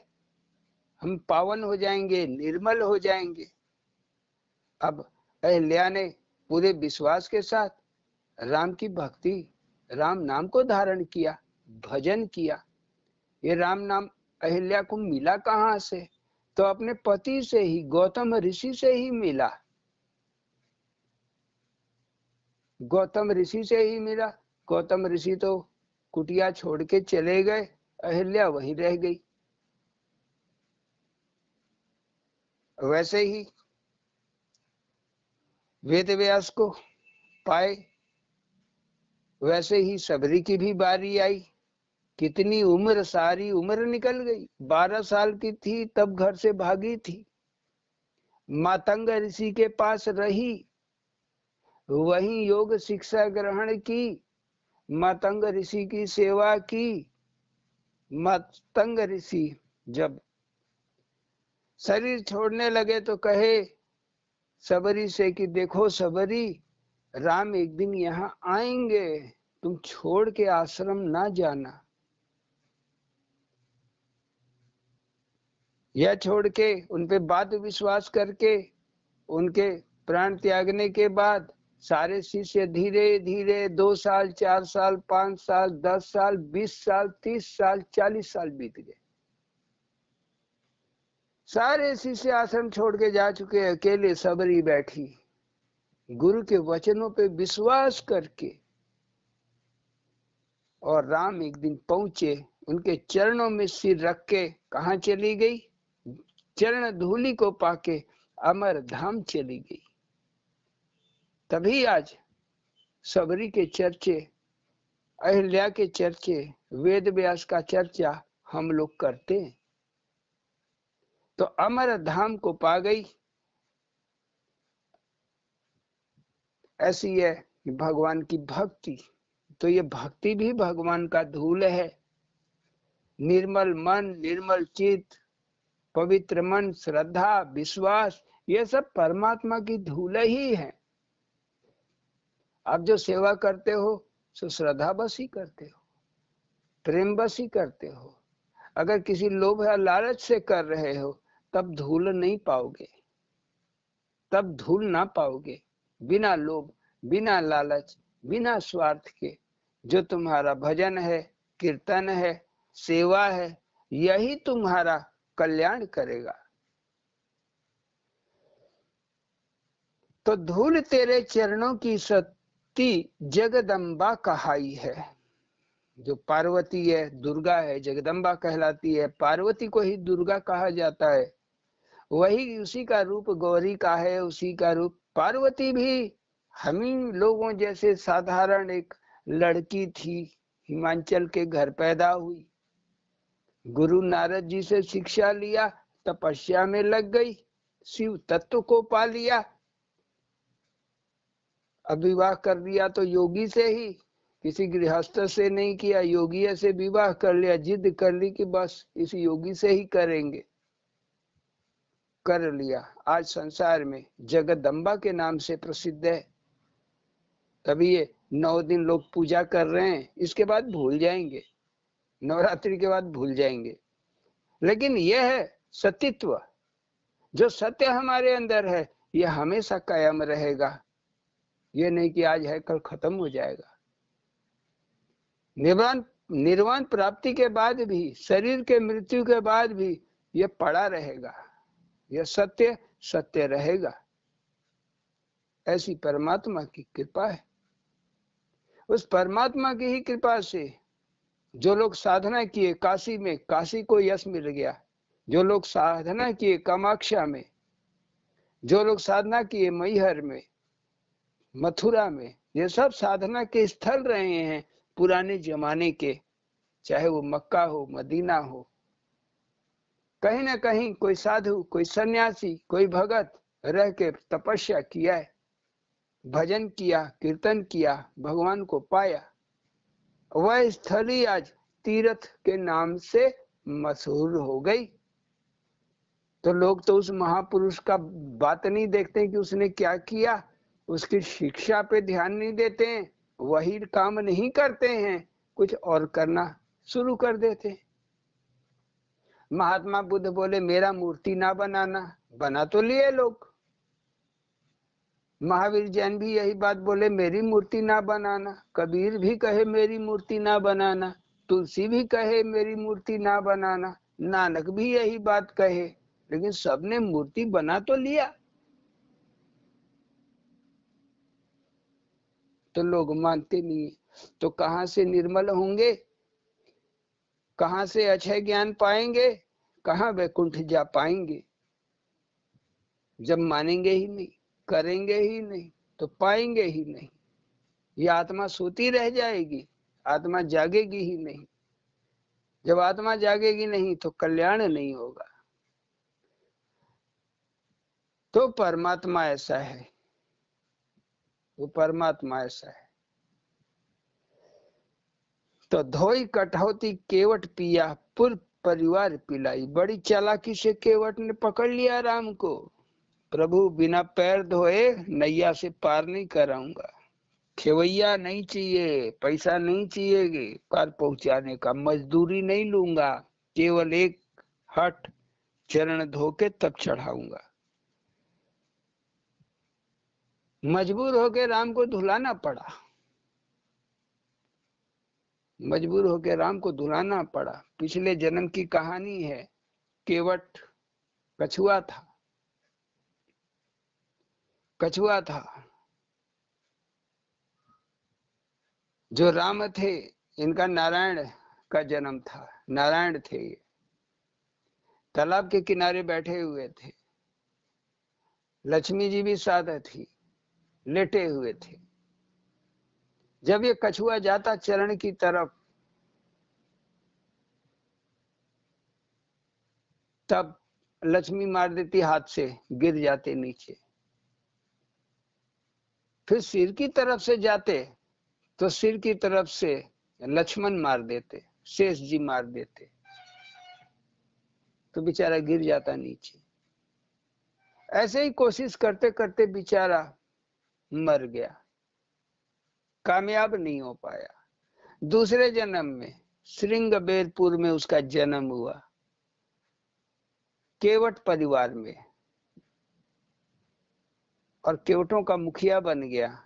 हम पावन हो जाएंगे, निर्मल हो जाएंगे। अब अहिल्या ने पूरे विश्वास के साथ राम की भक्ति, राम नाम को धारण किया, भजन किया। ये राम नाम अहिल्या को मिला कहाँ से, तो अपने पति से ही, गौतम ऋषि से ही मिला। गौतम ऋषि से ही मिला। गौतम ऋषि तो कुटिया छोड़ के चले गए, अहिल्या वहीं रह गई। वैसे ही वेद व्यास को पाए, वैसे ही सबरी की भी बारी आई। कितनी उम्र, सारी उम्र निकल गई। 12 साल की थी तब घर से भागी थी, मातंग ऋषि के पास रही, वहीं योग शिक्षा ग्रहण की, मातंग ऋषि की सेवा की। मातंग ऋषि जब शरीर छोड़ने लगे तो कहे सबरी से कि देखो सबरी, राम एक दिन यहाँ आएंगे, तुम छोड़ के आश्रम ना जाना। यह छोड़ के उन पे बात विश्वास करके उनके प्राण त्यागने के बाद सारे शिष्य धीरे धीरे 2 साल, 4 साल, 5 साल, 10 साल, 20 साल, 30 साल, 40 साल बीत गए। सारे शिष्य आश्रम छोड़ के जा चुके, अकेले सबरी बैठी गुरु के वचनों पे विश्वास करके। और राम एक दिन पहुंचे, उनके चरणों में सिर रख के कहाँ चली गई, चरण धूलि को पाके अमर धाम चली गई। तभी आज सबरी के चर्चे, अहिल्या के चर्चे, वेद व्यास का चर्चा हम लोग करते हैं। तो अमर धाम को पा गई, ऐसी है भगवान की भक्ति। तो ये भक्ति भी भगवान का धूल है। निर्मल मन, निर्मल चित्त, पवित्र मन, श्रद्धा, विश्वास, ये सब परमात्मा की धूल ही है। आप जो सेवा करते हो सो श्रद्धा बस ही करते हो, प्रेम बस ही करते हो। अगर किसी लोभ या लालच से कर रहे हो तब धूल नहीं पाओगे, तब धूल ना पाओगे। बिना लोभ, बिना लालच, बिना स्वार्थ के जो तुम्हारा भजन है, कीर्तन है, सेवा है, यही तुम्हारा कल्याण करेगा। तो धूल तेरे चरणों की सती जगदम्बा कहाई है। जो पार्वती है, दुर्गा है, जगदम्बा कहलाती है। पार्वती को ही दुर्गा कहा जाता है, वही उसी का रूप गौरी का है, उसी का रूप। पार्वती भी हम ही लोगों जैसे साधारण एक लड़की थी, हिमाचल के घर पैदा हुई, गुरु नारद जी से शिक्षा लिया, तपस्या में लग गई, शिव तत्व को पा लिया, अब विवाह कर लिया तो योगी से ही, किसी गृहस्थ से नहीं किया, योगी से विवाह कर लिया, जिद कर ली कि बस इस योगी से ही करेंगे, कर लिया। आज संसार में जगदम्बा के नाम से प्रसिद्ध है। तभी ये 9 दिन लोग पूजा कर रहे हैं, इसके बाद भूल जाएंगे, नवरात्रि के बाद भूल जाएंगे। लेकिन यह है सत्यत्व, जो सत्य हमारे अंदर है यह हमेशा कायम रहेगा। ये नहीं कि आज है कल खत्म हो जाएगा। निर्वाण प्राप्ति के बाद भी, शरीर के मृत्यु के बाद भी यह पड़ा रहेगा, यह सत्य सत्य रहेगा। ऐसी परमात्मा की कृपा है। उस परमात्मा की ही कृपा से जो लोग साधना किए काशी में, काशी को यश मिल गया। जो लोग साधना किए कामाख्या में, जो लोग साधना किए मैहर में, मथुरा में, ये सब साधना के स्थल रहे हैं पुराने जमाने के। चाहे वो मक्का हो, मदीना हो, कहीं ना कहीं कोई साधु, कोई सन्यासी, कोई भगत रह के तपस्या किया है, भजन किया, कीर्तन किया, भगवान को पाया। वह स्थली आज तीर्थ के नाम से मशहूर हो गई। तो लोग तो उस महापुरुष का बात नहीं देखते कि उसने क्या किया, उसकी शिक्षा पे ध्यान नहीं देते हैं, वही काम नहीं करते हैं, कुछ और करना शुरू कर देते हैं। महात्मा बुद्ध बोले मेरा मूर्ति ना बनाना, बना तो लिए लोग। महावीर जैन भी यही बात बोले मेरी मूर्ति ना बनाना, कबीर भी कहे मेरी मूर्ति ना बनाना, तुलसी भी कहे मेरी मूर्ति ना बनाना, नानक भी यही बात कहे, लेकिन सबने मूर्ति बना तो लिया। तो लोग मानते नहीं। तो कहां से निर्मल होंगे, कहां से अक्षय ज्ञान पाएंगे, कहां वैकुंठ जा पाएंगे? जब मानेंगे ही नहीं, करेंगे ही नहीं, तो पाएंगे ही नहीं। ये आत्मा सोती रह जाएगी, आत्मा जागेगी ही नहीं। जब आत्मा जागेगी नहीं तो कल्याण नहीं होगा। तो परमात्मा ऐसा है, वो परमात्मा ऐसा है। तो धोई कठौती केवट पिया, पूर्व परिवार पिलाई। बड़ी चालाकी से केवट ने पकड़ लिया राम को। प्रभु बिना पैर धोए नैया से पार नहीं कराऊंगा, खेवैया नहीं चाहिए, पैसा नहीं चाहिए पार पहुंचाने का, मजदूरी नहीं लूंगा, केवल एक हट चरण धो के तब चढ़ाऊंगा। मजबूर होके राम को धुलाना पड़ा, मजबूर होके राम को धुलाना पड़ा। पिछले जन्म की कहानी है। केवट कछुआ था, कछुआ था। जो राम थे इनका नारायण का जन्म था, नारायण थे ये। तालाब के किनारे बैठे हुए थे, लक्ष्मी जी भी साथ थी, लेटे हुए थे। जब ये कछुआ जाता चरण की तरफ, तब लक्ष्मी मार देती हाथ से, गिर जाते नीचे। फिर सिर की तरफ से जाते तो सिर की तरफ से लक्ष्मण मार देते, शेष जी मार देते, तो बेचारा गिर जाता नीचे। ऐसे ही कोशिश करते करते बेचारा मर गया, कामयाब नहीं हो पाया। दूसरे जन्म में श्रृंगबेरपुर में उसका जन्म हुआ, केवट परिवार में, और केवटों का मुखिया बन गया।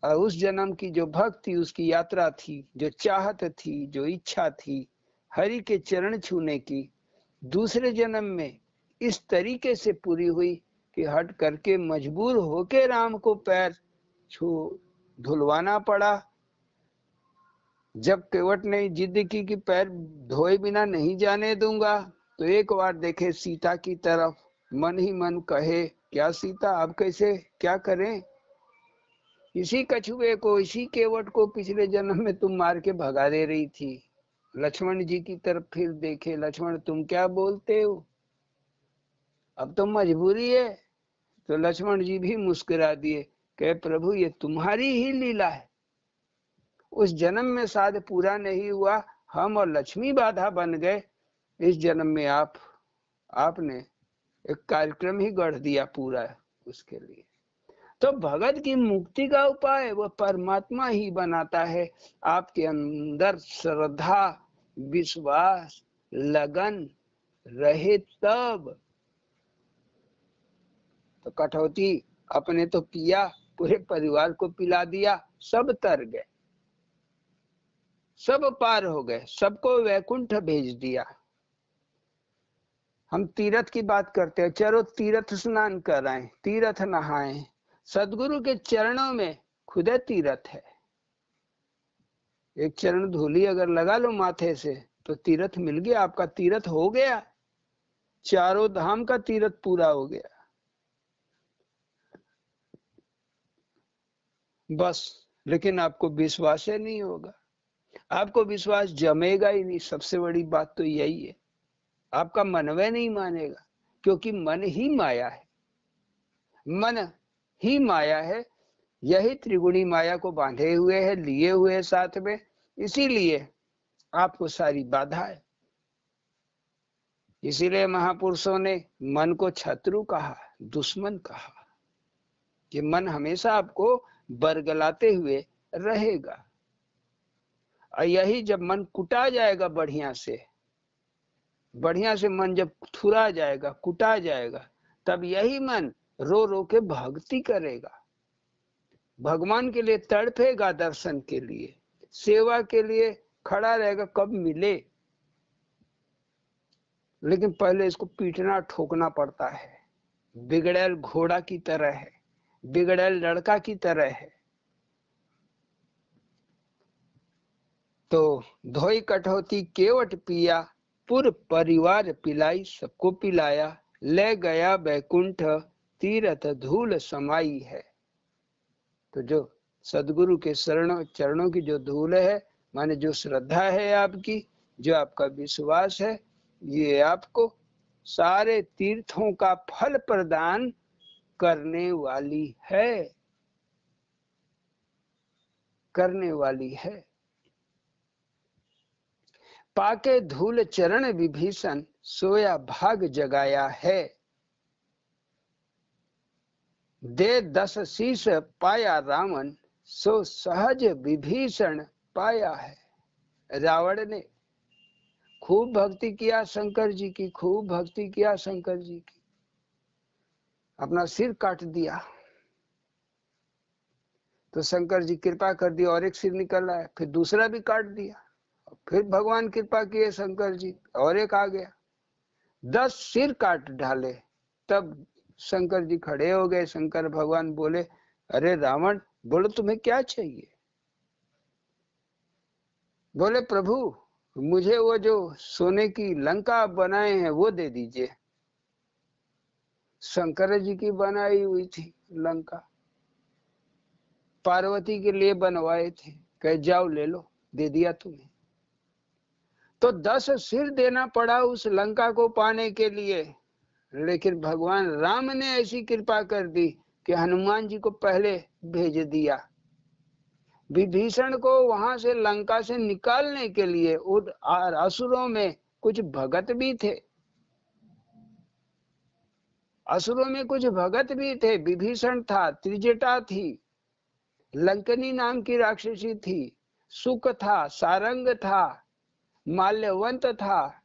और उस जन्म की जो भक्ति, उसकी यात्रा थी, जो चाहत थी, जो इच्छा थी हरि के चरण छूने की, दूसरे जन्म में इस तरीके से पूरी हुई कि हट करके मजबूर होके राम को पैर छू धुलवाना पड़ा। जब केवट ने जिद की कि पैर धोए बिना नहीं जाने दूंगा, तो एक बार देखे सीता की तरफ, मन ही मन कहे, क्या सीता अब कैसे क्या करें? इसी कछुए को, इसी केवट को पिछले जन्म में तुम मार के भगा दे रही थी। लक्ष्मण जी की तरफ फिर देखे, लक्ष्मण तुम क्या बोलते हो, अब तो मजबूरी है। तो लक्ष्मण जी भी मुस्कुरा दिए, कहे प्रभु ये तुम्हारी ही लीला है, उस जन्म में शायद पूरा नहीं हुआ, हम और लक्ष्मी बाधा बन गए, इस जन्म में आपने एक कार्यक्रम ही गढ़ दिया पूरा उसके लिए। तो भगत की मुक्ति का उपाय वो परमात्मा ही बनाता है। आपके अंदर श्रद्धा, विश्वास, लगन रहे तब। तो कठौती अपने तो पिया, पूरे परिवार को पिला दिया, सब तर गए, सब पार हो गए, सबको वैकुंठ भेज दिया। हम तीर्थ की बात करते हैं, चलो तीर्थ स्नान कराएं, तीर्थ नहाएं। सदगुरु के चरणों में खुदे तीर्थ है। एक चरण धूली अगर लगा लो माथे से तो तीर्थ मिल गया, आपका तीर्थ हो गया, चारों धाम का तीर्थ पूरा हो गया। बस, लेकिन आपको विश्वास ही नहीं होगा, आपको विश्वास जमेगा ही नहीं। सबसे बड़ी बात तो यही है, आपका मन वे नहीं मानेगा, क्योंकि मन ही माया है, मन ही माया है। यही त्रिगुणी माया को बांधे हुए है, लिए हुए है साथ में, इसीलिए आपको सारी बाधा है। इसीलिए महापुरुषों ने मन को शत्रु कहा, दुश्मन कहा, कि मन हमेशा आपको बरगलाते हुए रहेगा। और यही जब मन कुटा जाएगा, बढ़िया से मन जब थुरा जाएगा, कुटा जाएगा, तब यही मन रो रो के भक्ति करेगा, भगवान के लिए तड़पेगा, दर्शन के लिए, सेवा के लिए खड़ा रहेगा, कब मिले। लेकिन पहले इसको पीटना ठोकना पड़ता है, बिगड़ैल घोड़ा की तरह है, बिगड़ैल लड़का की तरह है। तो धोई कठौती केवट पिया, पुर परिवार पिलाई, सबको पिलाया, ले गया बैकुंठ, तीरथ धूल समाई है। तो जो सदगुरु के चरणों की जो धूल है, माने जो श्रद्धा है आपकी, जो आपका विश्वास है, ये आपको सारे तीर्थों का फल प्रदान करने वाली है, करने वाली है। पाके धूल चरण विभीषण, सोया भाग जगाया है। दे 10 शीश पाया रावण, सो सहज विभीषण पाया है। रावण ने खूब भक्ति किया शंकर जी की, खूब भक्ति किया शंकर जी की, अपना सिर काट दिया। तो शंकर जी कृपा कर दिया और एक सिर निकल आया, फिर दूसरा भी काट दिया, फिर भगवान कृपा किए शंकर जी, और एक आ गया, 10 सिर काट डाले। तब शंकर जी खड़े हो गए। शंकर भगवान बोले, अरे रावण, बोलो तुम्हें क्या चाहिए? बोले प्रभु, मुझे वो जो सोने की लंका बनाए हैं वो दे दीजिए। शंकर जी की बनाई हुई थी लंका, पार्वती के लिए बनवाए थे, कहे जाओ ले लो, दे दिया तुम्हें। तो 10 सिर देना पड़ा उस लंका को पाने के लिए, लेकिन भगवान राम ने ऐसी कृपा कर दी कि हनुमान जी को पहले भेज दिया। विभीषण को वहां से लंका से निकालने के लिए असुरों में कुछ भगत भी थे, असुरों में कुछ भगत भी थे। विभीषण था, त्रिजटा थी, लंकनी नाम की राक्षसी थी, सुक था, सारंग था, माल्यवंत था।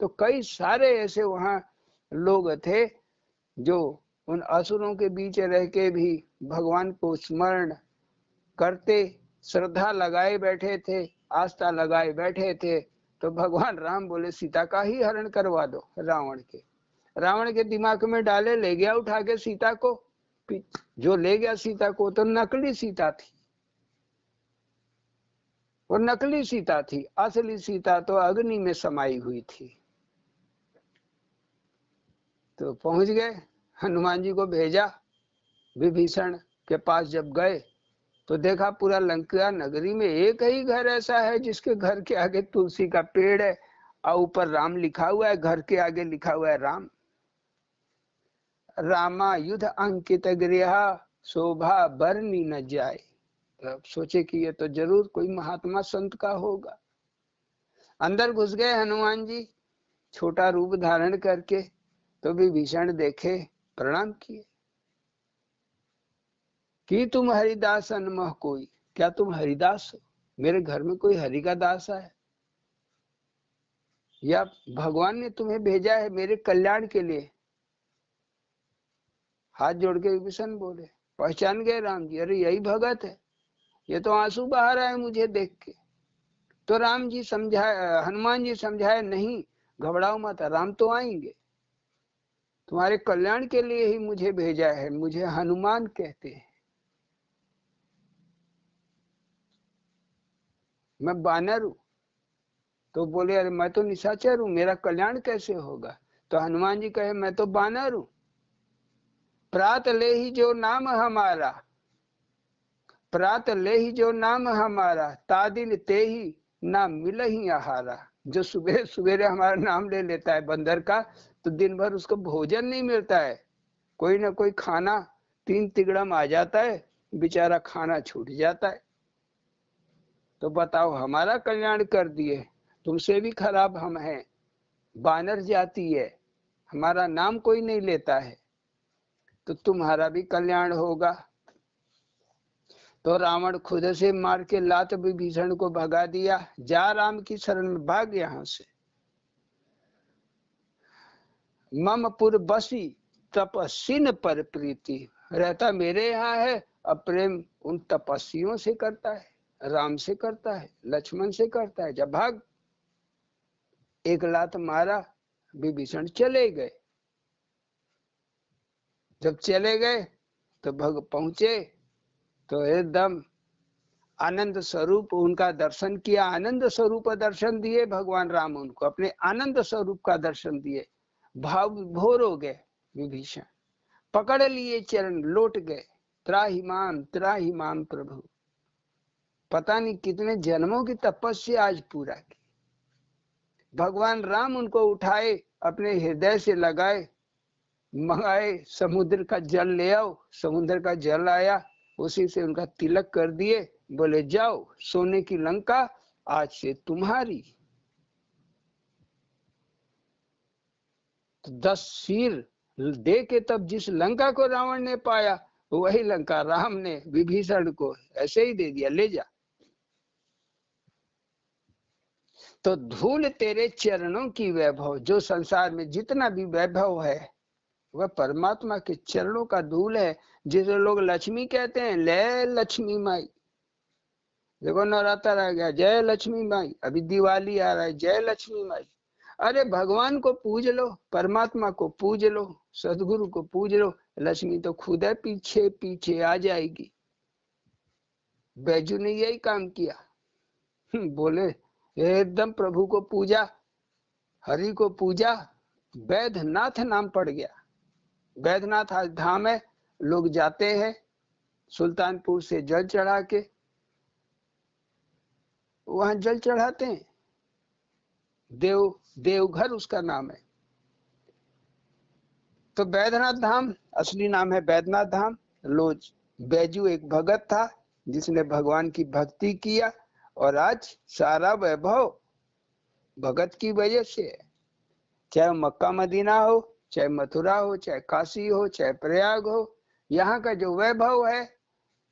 तो कई सारे ऐसे वहां लोग थे जो उन असुरों के बीच रह के भी भगवान को स्मरण करते, श्रद्धा लगाए बैठे थे, आस्था लगाए बैठे थे। तो भगवान राम बोले सीता का ही हरण करवा दो रावण के। रावण के दिमाग में डाले, ले गया उठा के सीता को। जो ले गया सीता को तो नकली सीता थी, वो नकली सीता थी, असली सीता तो अग्नि में समाई हुई थी। तो पहुंच गए, हनुमान जी को भेजा। विभीषण के पास जब गए तो देखा पूरा लंका नगरी में एक ही घर ऐसा है जिसके घर के आगे तुलसी का पेड़ है और ऊपर राम लिखा हुआ है, घर के आगे लिखा हुआ है राम। रामा युद्ध अंकित गृह शोभा बरनी न जाए। तो सोचे कि ये तो जरूर कोई महात्मा संत का होगा। अंदर घुस गए हनुमान जी छोटा रूप धारण करके। तो विभीषण देखे, प्रणाम किए कि तुम हरिदास अनमह कोई, क्या तुम हरिदास हो? मेरे घर में कोई हरि का दास है या भगवान ने तुम्हें भेजा है मेरे कल्याण के लिए? हाथ जोड़ के विभीषण बोले। पहचान गए राम जी, अरे यही भगत है, ये तो आंसू बहा रहा है मुझे देख के। तो राम जी समझाए, हनुमान जी समझाए, नहीं घबराओ मत, राम तो आएंगे, तुम्हारे कल्याण के लिए ही मुझे भेजा है, मुझे हनुमान कहते हैं, मैं बानर हूं। तो बोले अरे मैं तो निशाचर हूं, मेरा कल्याण कैसे होगा? तो हनुमान जी कहे मैं तो बानर हूं, प्रात ले ही जो नाम हमारा, प्रात ले ही जो नाम हमारा, तादिन ते ही ना मिल ही आहारा। जो सुबह सवेरे हमारा नाम ले लेता है बंदर का, तो दिन भर उसको भोजन नहीं मिलता है, कोई ना कोई खाना 3 तिगड़म आ जाता है, बेचारा खाना छूट जाता है। तो बताओ हमारा कल्याण कर दिए, तुमसे भी खराब हम हैं, बानर जाती है, हमारा नाम कोई नहीं लेता है, तो तुम्हारा भी कल्याण होगा। तो रावण खुद से मार के लात विभीषण को भगा दिया, जा राम की शरण में, भाग यहां से। ममपुर बसी तपस्विन पर प्रीति, रहता मेरे यहाँ है, अब प्रेम उन तपस्वियों से करता है, राम से करता है, लक्ष्मण से करता है, जब भाग। एक लात मारा, विभीषण चले गए। जब चले गए तो भग पहुंचे तो एकदम आनंद स्वरूप उनका दर्शन किया, आनंद स्वरूप दर्शन दिए भगवान राम, उनको अपने आनंद स्वरूप का दर्शन दिए। भाव भोर हो गए विभीषण, पकड़ लिए चरण, लौट गए, त्राहि माम प्रभु। पता नहीं कितने जन्मों की तपस्या आज पूरा की। भगवान राम उनको उठाए, अपने हृदय से लगाए, मंगाए समुद्र का जल ले आओ, समुद्र का जल आया, उसी से उनका तिलक कर दिए, बोले जाओ सोने की लंका आज से तुम्हारी। तो 10 सिर दे के तब जिस लंका को रावण ने पाया, वही लंका राम ने विभीषण को ऐसे ही दे दिया, ले जा। तो धूल तेरे चरणों की वैभव, जो संसार में जितना भी वैभव है वह परमात्मा के चरणों का धूल है, जिसे लोग लक्ष्मी कहते हैं। ले लक्ष्मी माई, देखो नवरात्र आ गया, जय लक्ष्मी माई, अभी दिवाली आ रहा है, जय लक्ष्मी माई। अरे भगवान को पूज लो, परमात्मा को पूज लो, सदगुरु को पूज लो, लक्ष्मी तो खुद है पीछे पीछे आ जाएगी। बैजू ने यही काम किया, बोले एकदम प्रभु को पूजा, हरि को पूजा, वैद्यनाथ नाम पड़ गया। वैद्यनाथ आज धाम है, लोग जाते हैं, सुल्तानपुर से जल चढ़ा के वहां जल चढ़ाते हैं। देवघर उसका नाम है। तो बैद्यनाथ धाम असली नाम है बैद्यनाथ धाम। लोज बैजू एक भगत था जिसने भगवान की भक्ति किया और आज सारा वैभव भगत की वजह से है। चाहे मक्का मदीना हो, चाहे मथुरा हो, चाहे काशी हो, चाहे प्रयाग हो, यहाँ का जो वैभव है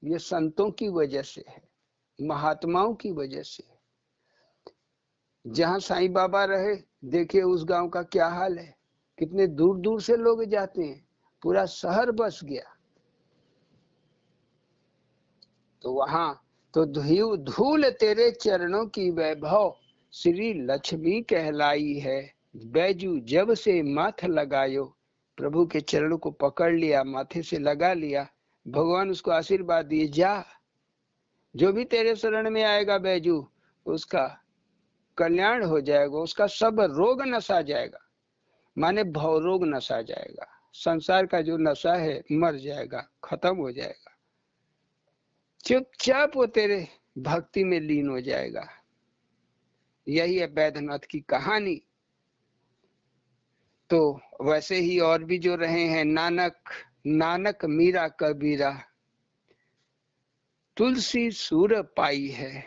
ये संतों की वजह से है, महात्माओं की वजह से है। जहाँ साईं बाबा रहे, देखिए उस गांव का क्या हाल है, कितने दूर दूर से लोग जाते हैं, पूरा शहर बस गया। तो वहां तो धूल तेरे चरणों की वैभव श्री लक्ष्मी कहलाई है। बैजू जब से माथ लगायो, प्रभु के चरणों को पकड़ लिया, माथे से लगा लिया, भगवान उसको आशीर्वाद दिए, जा जो भी तेरे शरण में आएगा बैजू उसका कल्याण हो जाएगा, उसका सब रोग नसा जाएगा, माने भव रोग नसा जाएगा, संसार का जो नशा है मर जाएगा, खत्म हो जाएगा, चुपचाप वो तेरे भक्ति में लीन हो जाएगा। यही है बैद्यनाथ की कहानी। तो वैसे ही और भी जो रहे हैं, नानक मीरा कबीरा, तुलसी सूर पाई है।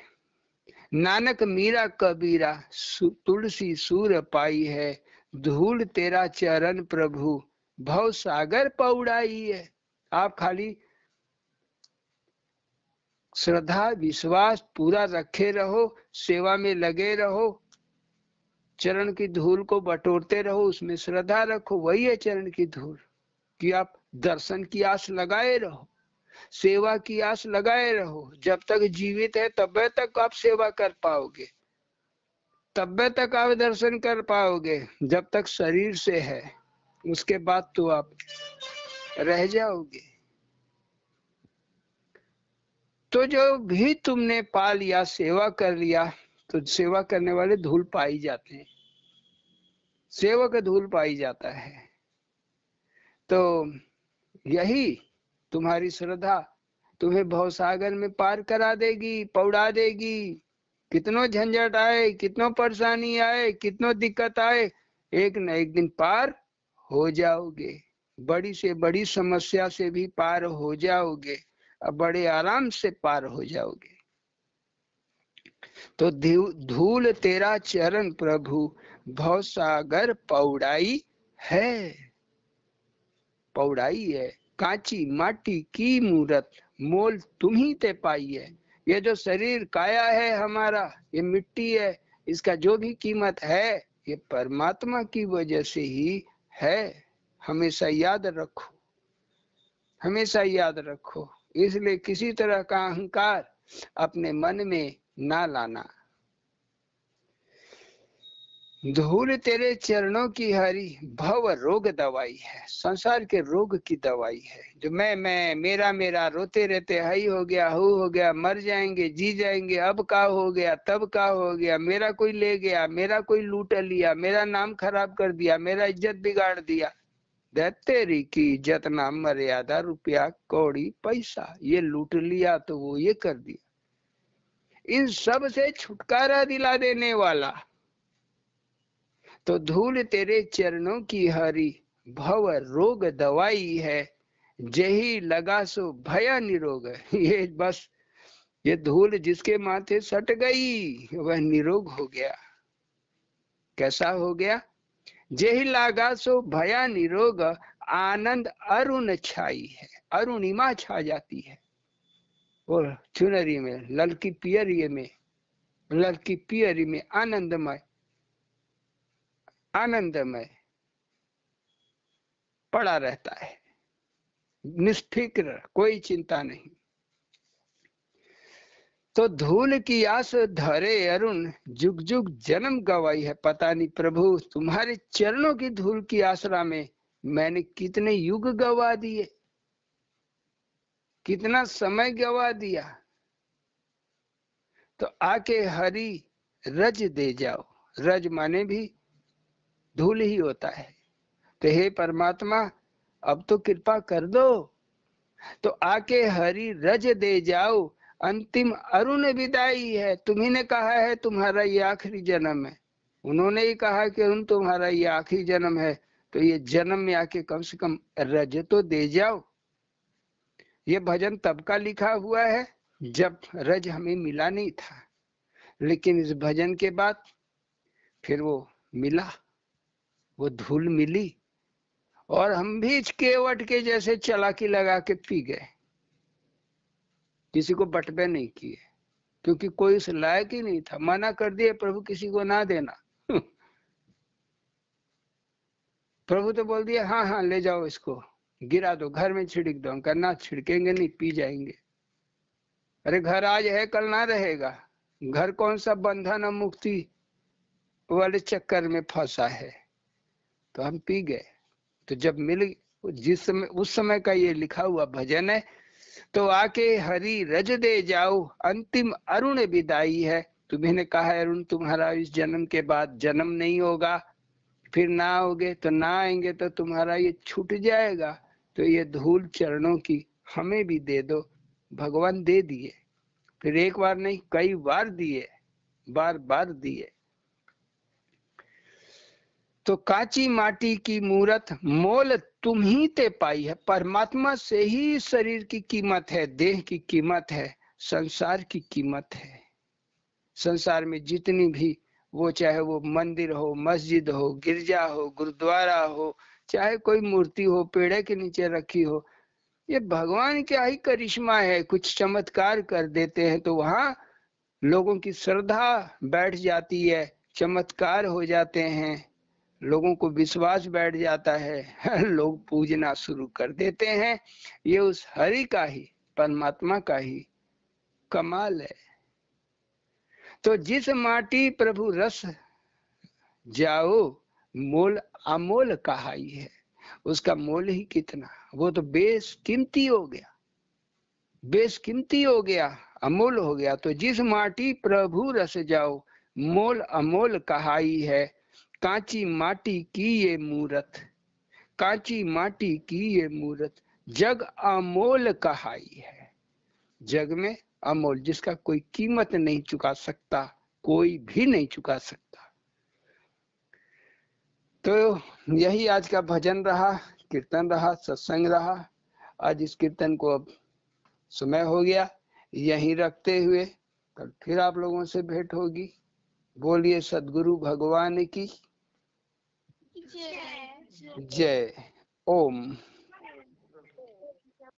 नानक मीरा कबीरा तुलसी सूर पाई है, धूल तेरा चरण प्रभु भव सागर पौड़ाई है। आप खाली श्रद्धा विश्वास पूरा रखे रहो, सेवा में लगे रहो, चरण की धूल को बटोरते रहो, उसमें श्रद्धा रखो, वही है चरण की धूल। कि आप दर्शन की आस लगाए रहो, सेवा की आस लगाए रहो। जब तक जीवित है तब तक आप सेवा कर पाओगे, तब तक आप दर्शन कर पाओगे, जब तक शरीर से है उसके बाद तो आप रह जाओगे। तो जो भी तुमने पा लिया, सेवा कर लिया, तो सेवा करने वाले धूल पाई जाते हैं, सेवक धूल पाई जाता है। तो यही तुम्हारी श्रद्धा तुम्हें भवसागर में पार करा देगी, पौड़ा देगी। कितनो झंझट आए, कितनो परेशानी आए, कितनो दिक्कत आए, एक न एक दिन पार हो जाओगे। बड़ी से बड़ी समस्या से भी पार हो जाओगे, अब बड़े आराम से पार हो जाओगे। तो धूल तेरा चरण प्रभु भवसागर पौड़ाई है, पौड़ाई है। कांची माटी की मूरत मोल तुम्ही ते पाई है। ये जो शरीर काया है हमारा, ये मिट्टी है, इसका जो भी कीमत है ये परमात्मा की वजह से ही है। हमेशा याद रखो, हमेशा याद रखो। इसलिए किसी तरह का अहंकार अपने मन में ना लाना। धूल तेरे चरणों की हरी भव रोग दवाई है, संसार के रोग की दवाई है। जो मैं मेरा मेरा रोते रहते हई हो गया, मर जाएंगे, जी जाएंगे, अब का हो गया, तब का हो गया, मेरा कोई ले गया, मेरा कोई लूट लिया, मेरा नाम खराब कर दिया, मेरा इज्जत बिगाड़ दिया। तेरी की इज्जत, नाम, मर्यादा, रुपया कौड़ी पैसा ये लूट लिया तो वो ये कर दिया। इन सब से छुटकारा दिला देने वाला तो धूल तेरे चरणों की हरी भव रोग दवाई है। जही लगा सो भया निरोग। ये बस ये धूल जिसके माथे सट गई वह निरोग हो गया। कैसा हो गया? जही लगा सो भया निरोग, आनंद अरुण छाई है, अरुणिमा छा जाती है। और चुनरी में, ललकी पियरी में, ललकी पियरी में आनंदमय आनंदमय पड़ा रहता है, निष्फिक्र, कोई चिंता नहीं। तो धूल की आस धरे अरुण, जुग जुग जन्म गवाई है। पता नहीं प्रभु तुम्हारे चरणों की धूल की आसरा में मैंने कितने युग गवा दिए, कितना समय गवा दिया। तो आके हरि रज दे जाओ। रज माने भी धूल ही होता है। तो हे परमात्मा अब तो कृपा कर दो, तो आके हरि रज दे जाओ, अंतिम अरुण विदाई है। तुम्ही ने कहा है तुम्हारा ये आखिरी जन्म है, उन्होंने ही कहा कि अरुण तुम्हारा ये आखिरी जन्म है, तो ये जन्म में आके कम से कम रज तो दे जाओ। ये भजन तब का लिखा हुआ है जब रज हमें मिला नहीं था, लेकिन इस भजन के बाद फिर वो मिला, वो धूल मिली, और हम भी केवट के जैसे चालाकी लगा के पी गए, किसी को बटबे नहीं किए, क्योंकि कोई उस लायक ही नहीं था। मना कर दिए प्रभु किसी को ना देना। प्रभु तो बोल दिया हाँ हाँ ले जाओ, इसको गिरा दो, घर में छिड़क दो। करना छिड़केंगे नहीं, पी जाएंगे। अरे घर आज है कल ना रहेगा, घर कौन सा बंधन और मुक्ति वाले चक्कर में फंसा है। तो हम पी गए। तो जब मिल, जिस समय उस समय का ये लिखा हुआ भजन है, तो आके हरि रज दे जाओ, अंतिम अरुण विदाई है। तुम्ही ने कहा अरुण तुम्हारा इस जन्म के बाद जन्म नहीं होगा, फिर ना आओगे तो ना आएंगे तो तुम्हारा ये छूट जाएगा। तो ये धूल चरणों की हमें भी दे दो। भगवान दे दिए, फिर एक बार नहीं कई बार दिए, बार बार दिए। तो काची माटी की मूरत मोल तुम ही ते पाई है। परमात्मा से ही शरीर की कीमत है, देह की कीमत है, संसार की कीमत है। संसार में जितनी भी, वो चाहे वो मंदिर हो, मस्जिद हो, गिरजा हो, गुरुद्वारा हो, चाहे कोई मूर्ति हो पेड़े के नीचे रखी हो, ये भगवान क्या ही करिश्मा है। कुछ चमत्कार कर देते हैं तो वहां लोगों की श्रद्धा बैठ जाती है, चमत्कार हो जाते हैं, लोगों को विश्वास बैठ जाता है, लोग पूजना शुरू कर देते हैं। ये उस हरि का ही, परमात्मा का ही कमाल है। तो जिस माटी प्रभु रस जाओ, मोल अमोल कहाई है। उसका मोल ही कितना, वो तो बेशकीमती हो गया, बेशकीमती हो गया, अमोल हो गया। तो जिस माटी प्रभु रस जाओ, मोल अमोल कहाई है। कांची माटी की ये मूरत, कांची माटी की ये मूरत, जग अमोल कहाई है। जग में अमोल, जिसका कोई कीमत नहीं चुका सकता, कोई भी नहीं चुका सकता। तो यही आज का भजन रहा, कीर्तन रहा, सत्संग रहा। आज इस कीर्तन को अब समय हो गया, यहीं रखते हुए कल फिर आप लोगों से भेंट होगी। बोलिए सद्गुरु भगवान की जय। ओम।